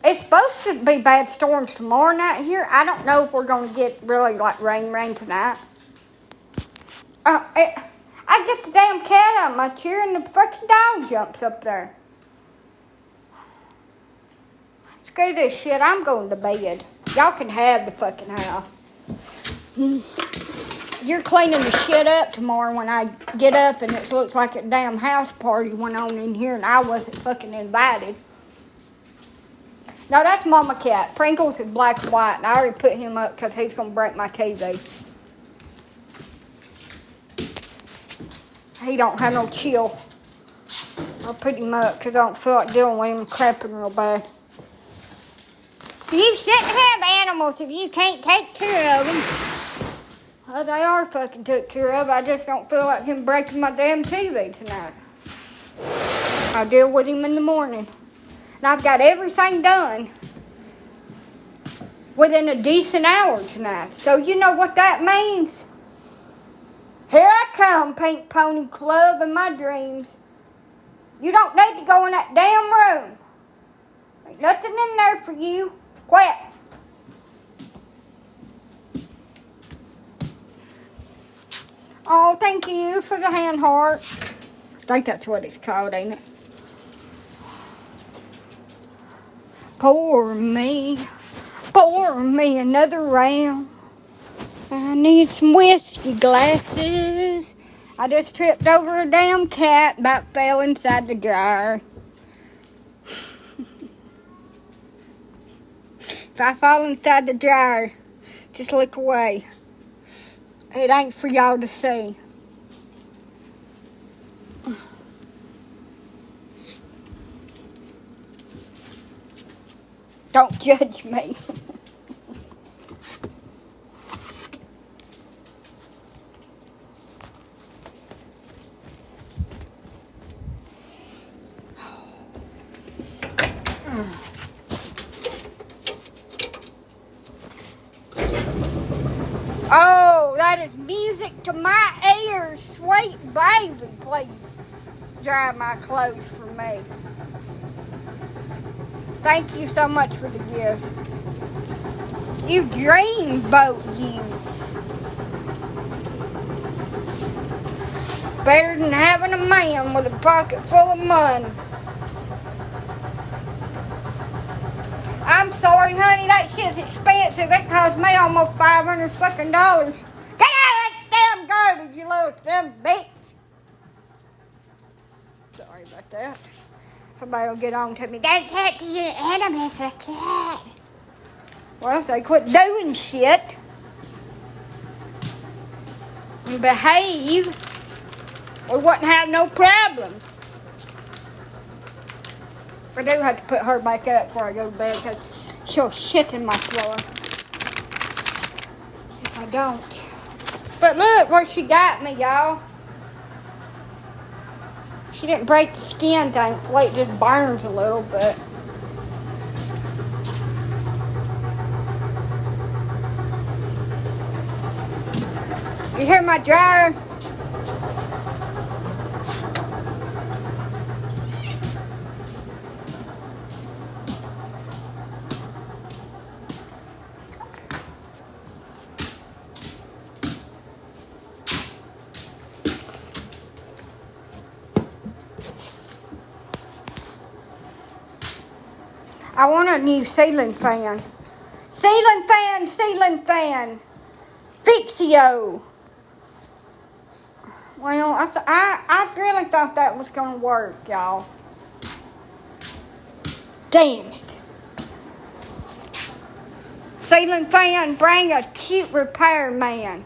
It's supposed to be bad storms tomorrow night here. I don't know if we're going to get really like rain tonight. I get the damn cat out of my chair and the fucking dog jumps up there. Screw this shit, I'm going to bed. Y'all can have the fucking house. You're cleaning the shit up tomorrow when I get up and it looks like a damn house party went on in here and I wasn't fucking invited. No, that's Mama Cat. Pringles is black and white and I already put him up because he's going to break my TV. He don't have no chill. I'll put him up because I don't feel like dealing with him crapping real bad. You shouldn't have animals if you can't take care of them. Well, they are fucking took care of. I just don't feel like him breaking my damn TV tonight. I'll deal with him in the morning. And I've got everything done within a decent hour tonight. So you know what that means? Here I come, Pink Pony Club in my dreams. You don't need to go in that damn room. Ain't nothing in there for you. Quit. Oh, thank you for the hand heart. I think that's what it's called, ain't it? Pour me another round. I need some whiskey glasses. I just tripped over a damn cat, about fell inside the dryer. If I fall inside the dryer, just look away. It ain't for y'all to see. Don't judge me. Oh, that is music to my ears. Sweet baby, please dry my clothes for me. Thank you so much for the gift. You dreamboat, you. Better than having a man with a pocket full of money. I'm sorry, honey, that shit's expensive. It cost me almost $500 fucking dollars. Get out of that damn garbage, you little son of a bitch. Sorry about that. Somebody will get on to me. Don't talk to your animals like that. Well, if they quit doing shit and behave, we wouldn't have no problems. I do have to put her back up before I go to bed because she'll shit in my floor if I don't. But look where she got me, y'all. She didn't break the skin, thankfully. It just burns a little bit. You hear my dryer? I want a new ceiling fan. Ceiling fan, ceiling fan. Fixio. Well, I really thought that was going to work, y'all. Damn it. Ceiling fan, bring a cute repairman.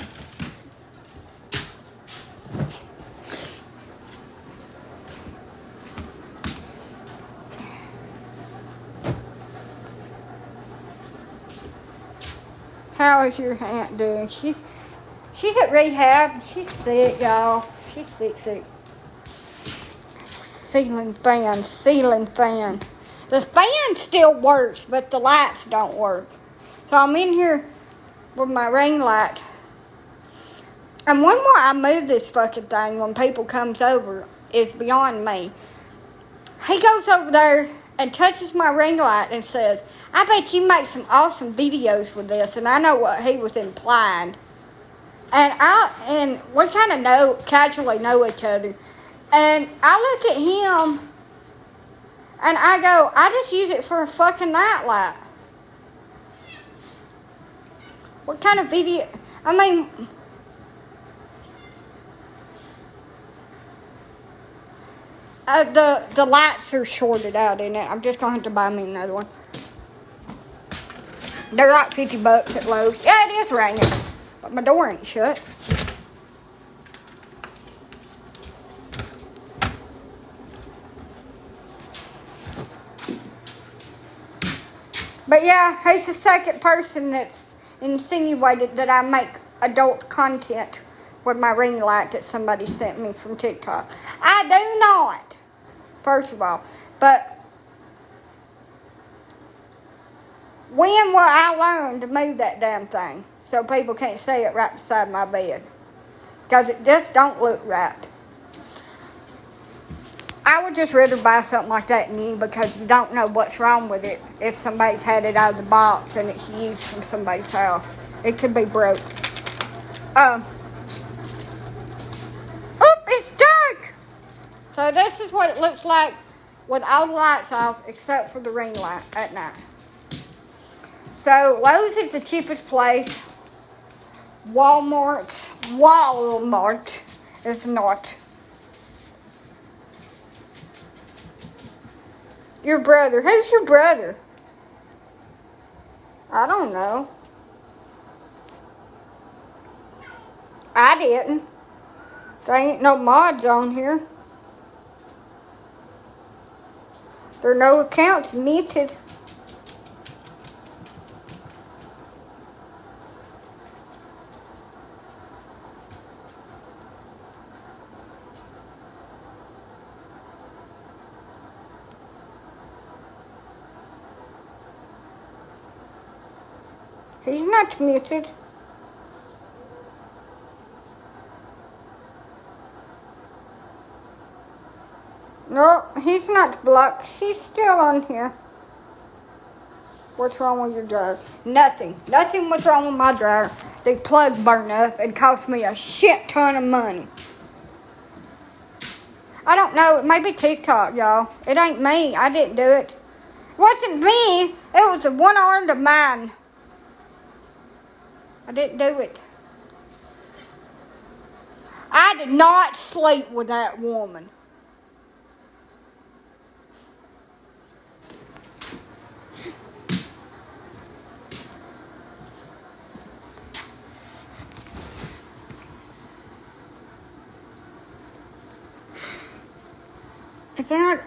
How is your aunt doing? She's at rehab. She's sick, y'all. She's sick. Ceiling fan, ceiling fan. The fan still works, but the lights don't work. So I'm in here with my ring light. And one more I move this fucking thing when people comes over is beyond me. He goes over there and touches my ring light and says, I bet you make some awesome videos with this. And I know what he was implying. And we kind of casually know each other. And I look at him and I go, I just use it for a fucking nightlight. What kind of video? I mean, the lights are shorted out in it. I'm just going to have to buy me another one. They're like $50 at Lowe's. Yeah, it is raining, but my door ain't shut. But yeah, he's the second person that's insinuated that I make adult content with my ring light that somebody sent me from TikTok. I do not, first of all. But when will I learn to move that damn thing so people can't see it right beside my bed? Because it just don't look right. I would just rather buy something like that new because you don't know what's wrong with it if somebody's had it out of the box and it's used from somebody's house. It could be broke. It's dark! So this is what it looks like with all the lights off except for the ring light at night. So Lowe's is the cheapest place. Walmart is not. Your brother. Who's your brother? I don't know. I didn't. There ain't no mods on here. There are no accounts muted. He's not muted. No, he's not blocked. He's still on here. What's wrong with your dryer? Nothing. Nothing was wrong with my dryer. The plug burned up and cost me a shit ton of money. I don't know. It may be TikTok, y'all. It ain't me. I didn't do it. It wasn't me. It was a one-armed man. I didn't do it. I did not sleep with that woman. If they're not,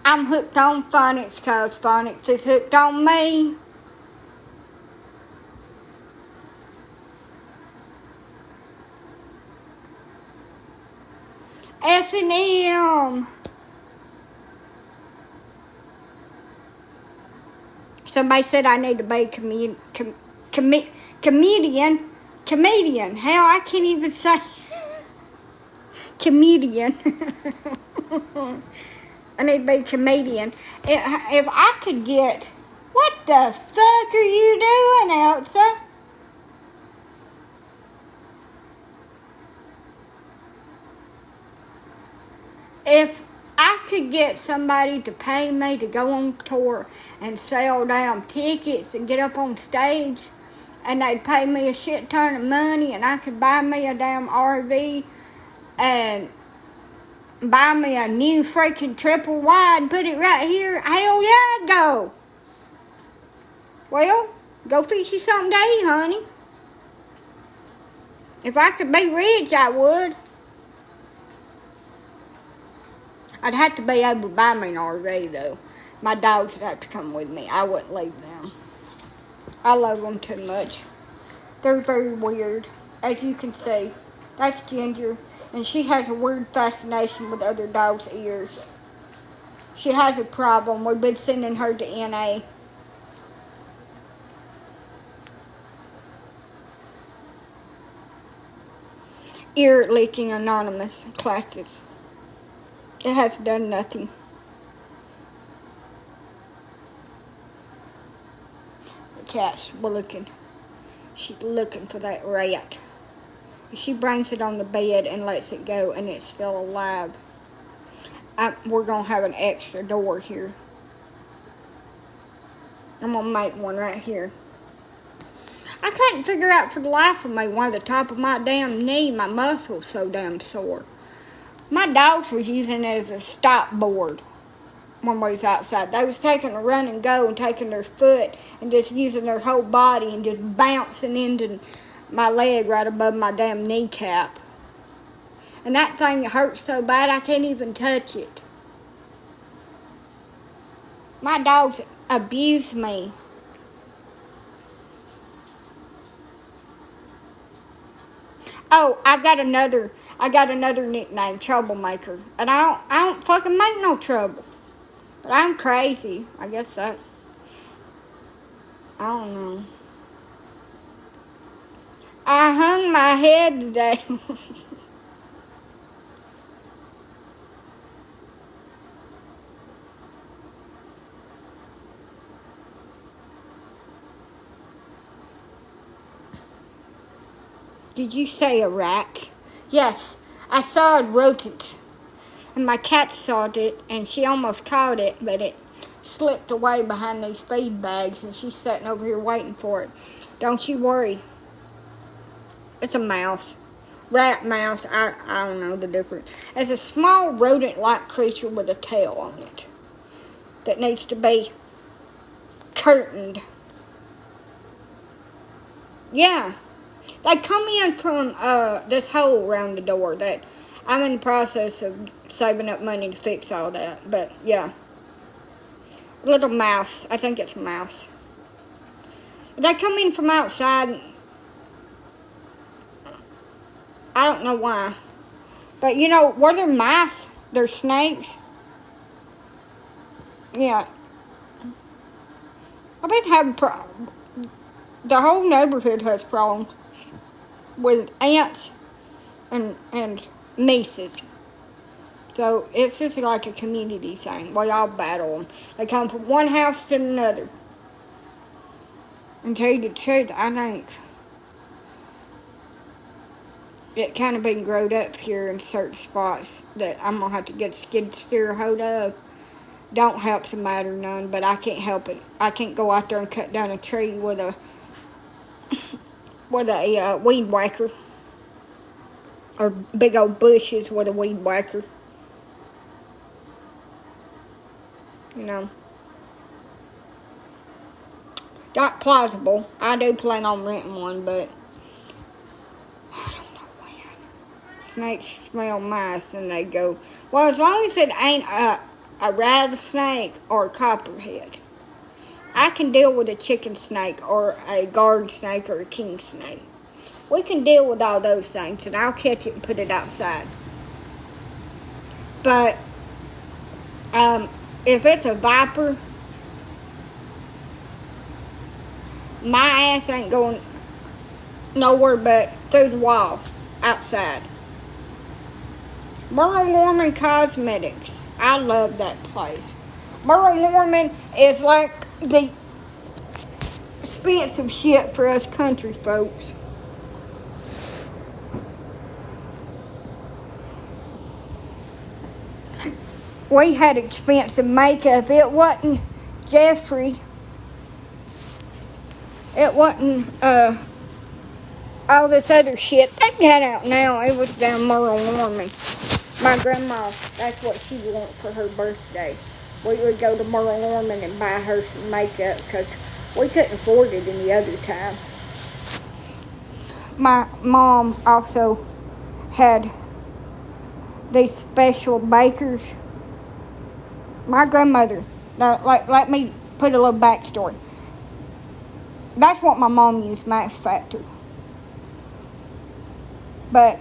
I'm hooked on phonics because phonics is hooked on me. S&M. Somebody said I need to be a comedian. Hell, I can't even say comedian. I need to be a comedian. If I could get... What the fuck are you doing, Elsa? If I could get somebody to pay me to go on tour and sell damn tickets and get up on stage, and they'd pay me a shit ton of money, and I could buy me a damn RV and buy me a new freaking triple wide and put it right here, hell yeah, I'd go. Well, go fix you something to eat, honey. If I could be rich, I would. I'd have to be able to buy me an RV, though. My dogs would have to come with me. I wouldn't leave them. I love them too much. They're very weird, as you can see. That's Ginger, and she has a weird fascination with other dogs' ears. She has a problem. We've been sending her to NA. Ear licking anonymous classes. It has done nothing. cat's looking. She's looking for that rat. She brings it on the bed and lets it go, and it's still alive. We're going to have an extra door here. I'm going to make one right here. I couldn't figure out for the life of me why the top of my damn knee, my muscle's so damn sore. My dogs was using it as a stop board when we was outside. They was taking a run and go and taking their foot and just using their whole body and just bouncing into my leg right above my damn kneecap. And that thing hurts so bad I can't even touch it. My dogs abuse me. Oh, I got another nickname, Troublemaker. And I don't fucking make no trouble. But I'm crazy. I guess that's, I don't know. I hung my head today. Did you say a rat? Yes, I saw a rodent. And my cat saw it, and she almost caught it, but it slipped away behind these feed bags, and she's sitting over here waiting for it. Don't you worry. It's a mouse. Rat, mouse, I don't know the difference. It's a small rodent-like creature with a tail on it that needs to be curtained. Yeah. They come in from this hole around the door that I'm in the process of saving up money to fix all that. But, yeah. Little mouse. I think it's a mouse. They come in from outside. I don't know why. But, you know, were there mice? They're snakes? Yeah. I've been having problems. The whole neighborhood has problems with ants and nieces. So it's just like a community thing. We all battle them. They come from one house to another. And tell you the truth, I think it kind of been growed up here in certain spots that I'm going to have to get a skid steer hold of. Don't help the matter none, but I can't help it. I can't go out there and cut down a tree with a weed whacker. Or big old bushes with a weed whacker. You know. Not plausible. I do plan on renting one, but I don't know when. Snakes smell mice and they go, well, as long as it ain't a rattlesnake or a copperhead. I can deal with a chicken snake or a garden snake or a king snake. We can deal with all those things, and I'll catch it and put it outside. But if it's a viper, my ass ain't going nowhere but through the wall outside. Merle Norman Cosmetics. I love that place. Merle Norman is like the expensive shit for us country folks. We had expensive makeup. It wasn't Jeffrey. It wasn't all this other shit they got out now. It was down Merle Norman. My grandma, that's what she wanted for her birthday. We would go to Merle Norman and buy her some makeup because we couldn't afford it any other time. My mom also had these special bakers. My grandmother, now, let me put a little backstory. That's what my mom used, Max Factor. But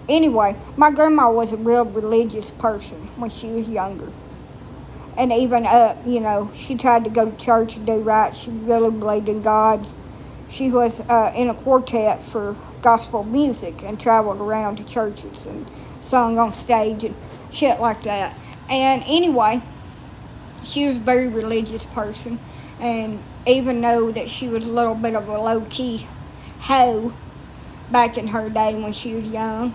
anyway, my grandma was a real religious person when she was younger. And even you know, she tried to go to church and do right. She really believed in God. She was in a quartet for gospel music and traveled around to churches and sung on stage and shit like that. And anyway, she was a very religious person. And even though that she was a little bit of a low-key hoe back in her day when she was young.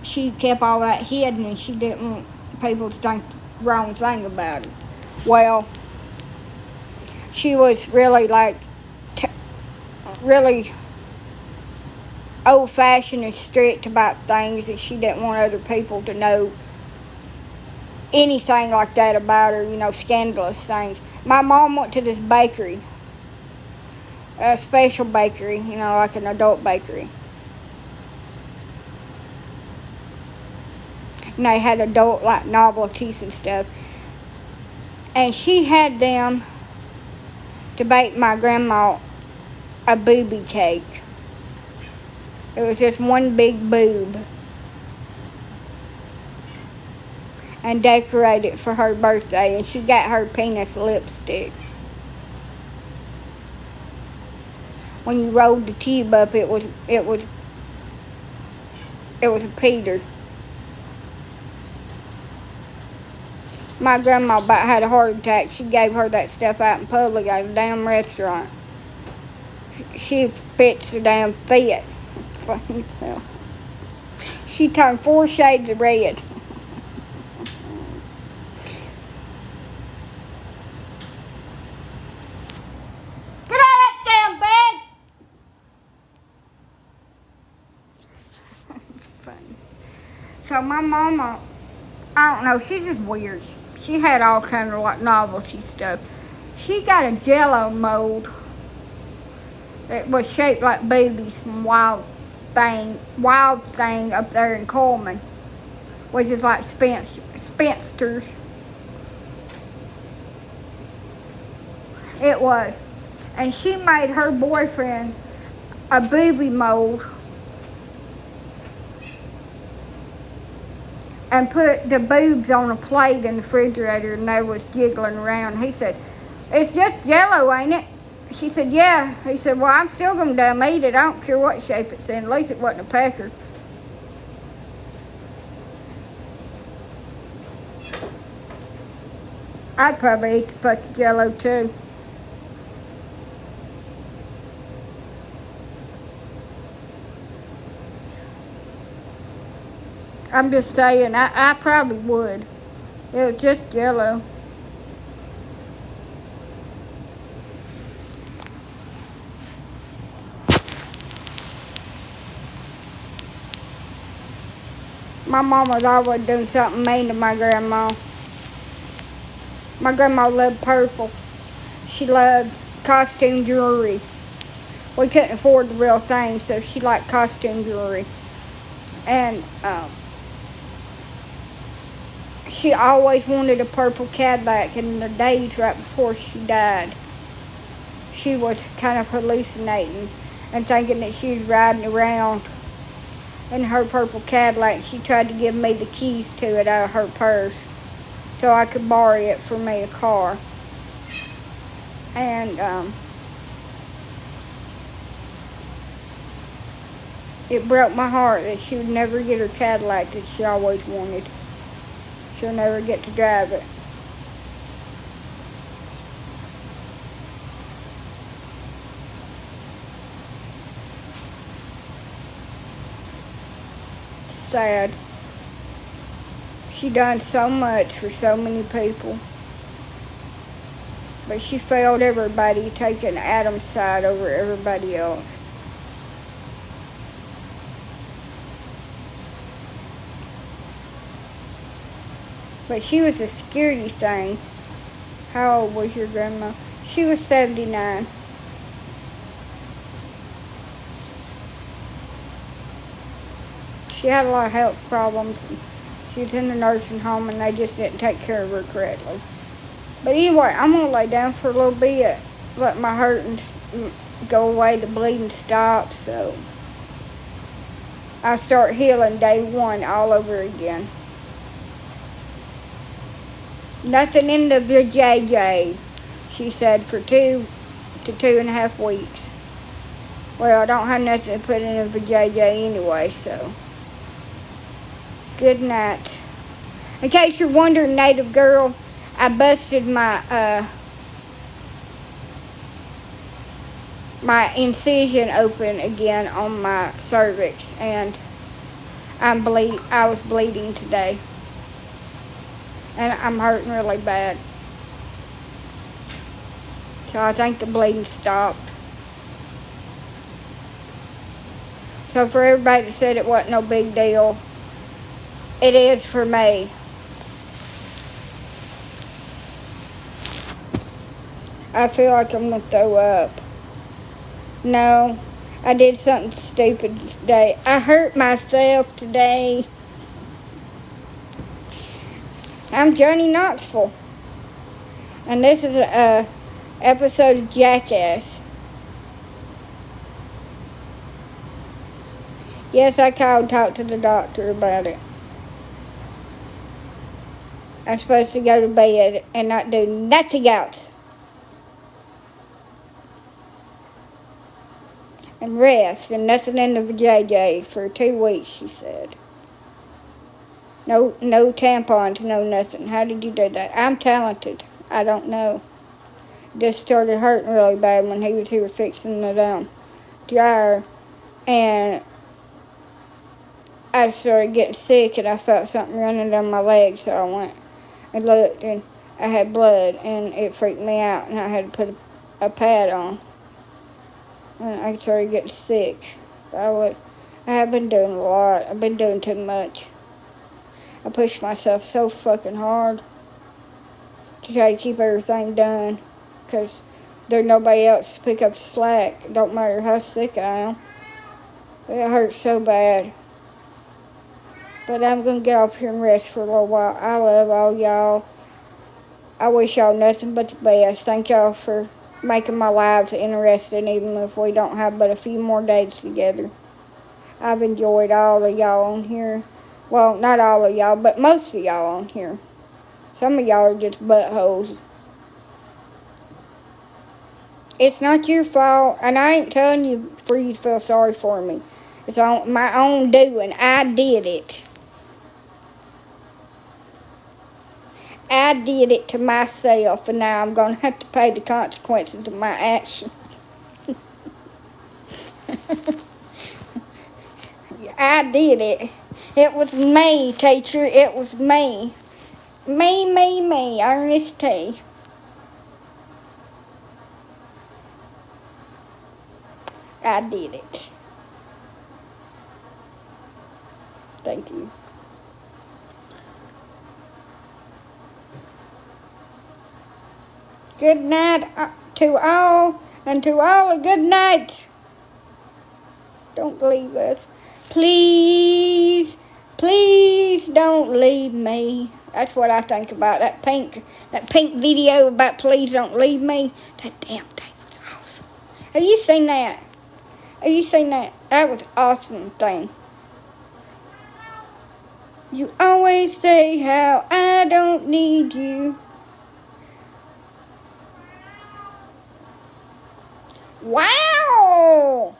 She kept all that hidden, and she didn't want people to think the wrong thing about her. Well, she was really really old-fashioned and strict about things, that she didn't want other people to know anything like that about her, scandalous things. My mom went to this bakery, a special bakery, like an adult bakery. And they had adult, like, novelties and stuff. And she had them to bake my grandma a booby cake. It was just one big boob. And decorate it for her birthday. And she got her penis lipstick. When you rolled the tube up, it was a Peter. My grandma about had a heart attack. She gave her that stuff out in public at a damn restaurant. She fits the damn fit. Funny as hell. She turned 4 shades of red. Get out of that damn bed! Funny. So my mama, I don't know, she's just weird. She had all kind of like novelty stuff. She got a Jello mold that was shaped like boobies from Wild Thing up there in Coleman, which is like spinsters. It was. And she made her boyfriend a booby mold and put the boobs on a plate in the refrigerator, and they was jiggling around. He said, "It's just Jello, ain't it?" She said, "Yeah." He said, "Well, I'm still going to damn eat it. I don't care what shape it's in. At least it wasn't a pecker." I'd probably eat the fucking Jello too. I'm just saying, I probably would. It was just Jello. My mom was always doing something mean to my grandma. My grandma loved purple. She loved costume jewelry. We couldn't afford the real thing, so she liked costume jewelry. And she always wanted a purple Cadillac. In the days right before she died, she was kind of hallucinating and thinking that she was riding around in her purple Cadillac. She tried to give me the keys to it out of her purse so I could borrow it for me a car. And it broke my heart that she would never get her Cadillac that she always wanted. She'll never get to drive it. Sad. She done so much for so many people. But she failed everybody, taking Adam's side over everybody else. But she was a security thing. How old was your grandma? She was 79. She had a lot of health problems. And she was in the nursing home, and they just didn't take care of her correctly. But anyway, I'm going to lay down for a little bit. Let my hurting go away, the bleeding stop. So I start healing day 1 all over again. Nothing in the vajayjay, she said, for 2 to 2.5 weeks. Well, I don't have nothing to put in the vajayjay anyway, so. Good night. In case you're wondering, native girl, I busted my my incision open again on my cervix, and I was bleeding today, and I'm hurting really bad. So I think the bleeding stopped. So for everybody that said it wasn't no big deal, it is for me. I feel like I'm gonna throw up. No, I did something stupid today. I hurt myself today. I'm Johnny Knoxville, and this is a episode of Jackass. Yes, I called and talked to the doctor about it. I'm supposed to go to bed and not do nothing else. And rest and nothing in the JJ for 2 weeks, she said. No tampons, no nothing. How did you do that? I'm talented. I don't know. Just started hurting really bad when he was here fixing the dryer. And I started getting sick and I felt something running down my leg, so I went and looked and I had blood and it freaked me out and I had to put a pad on. And I started getting sick. I have been doing a lot. I've been doing too much. I pushed myself so fucking hard to try to keep everything done because there's nobody else to pick up the slack. It don't matter how sick I am. But it hurts so bad. But I'm going to get off here and rest for a little while. I love all y'all. I wish y'all nothing but the best. Thank y'all for making my lives interesting, even if we don't have but a few more days together. I've enjoyed all of y'all on here. Well, not all of y'all, but most of y'all on here. Some of y'all are just buttholes. It's not your fault, and I ain't telling you for you to feel sorry for me. It's on my own doing. I did it. I did it to myself, and now I'm going to have to pay the consequences of my action. I did it. It was me, teacher. It was me. Me, Ernest T. I did it. Thank you. Good night to all, and to all a good night. Don't leave us. Please, please don't leave me. That's what I think about that pink video about please don't leave me. That damn thing was awesome. Have you seen that? Have you seen that? That was an awesome thing. You always say how I don't need you. Wow!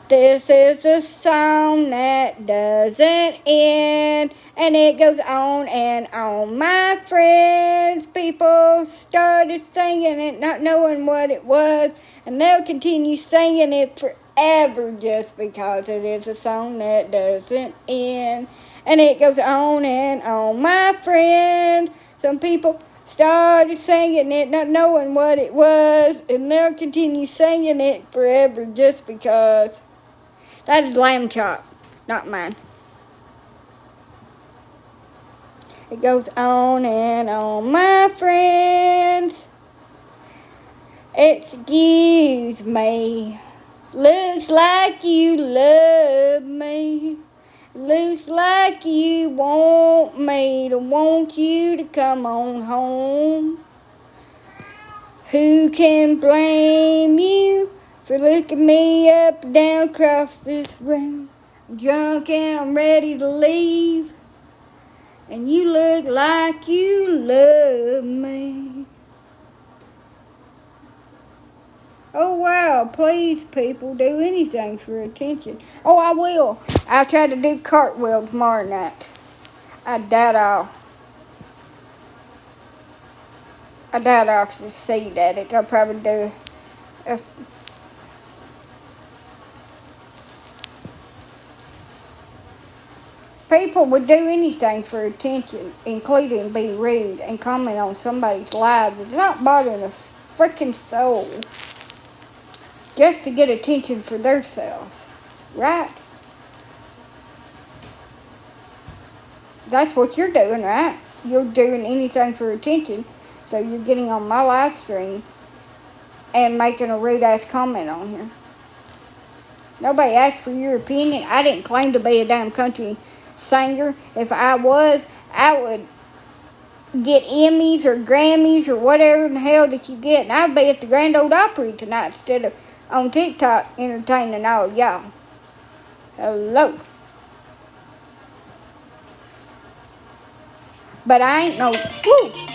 This is a song that doesn't end, and it goes on and on. My friends, people started singing it, not knowing what it was, and they'll continue singing it forever just because it is a song that doesn't end, and it goes on and on. My friends, some people started singing it, not knowing what it was, and they'll continue singing it forever just because. That is lamb chop, not mine. It goes on and on, my friends. Excuse me. Looks like you love me. Looks like you want me to want you to come on home. Who can blame you for looking me up and down across this room? I'm drunk and I'm ready to leave, and you look like you love me. Oh wow, please people, do anything for attention. Oh, I will. I'll try to do cartwheel tomorrow night. I doubt I'll I doubt I'll succeed at it. I'll probably do if people would do anything for attention, including be rude and comment on somebody's lives. It's not bothering a freaking soul just to get attention for themselves, right? That's what you're doing, right? You're doing anything for attention, so you're getting on my live stream and making a rude ass comment on here. Nobody asked for your opinion. I didn't claim to be a damn country singer. If I was, I would get Emmys or Grammys or whatever in the hell that you get, and I'd be at the Grand Ole Opry tonight instead of on TikTok entertaining all y'all. Hello. But I ain't no, woo,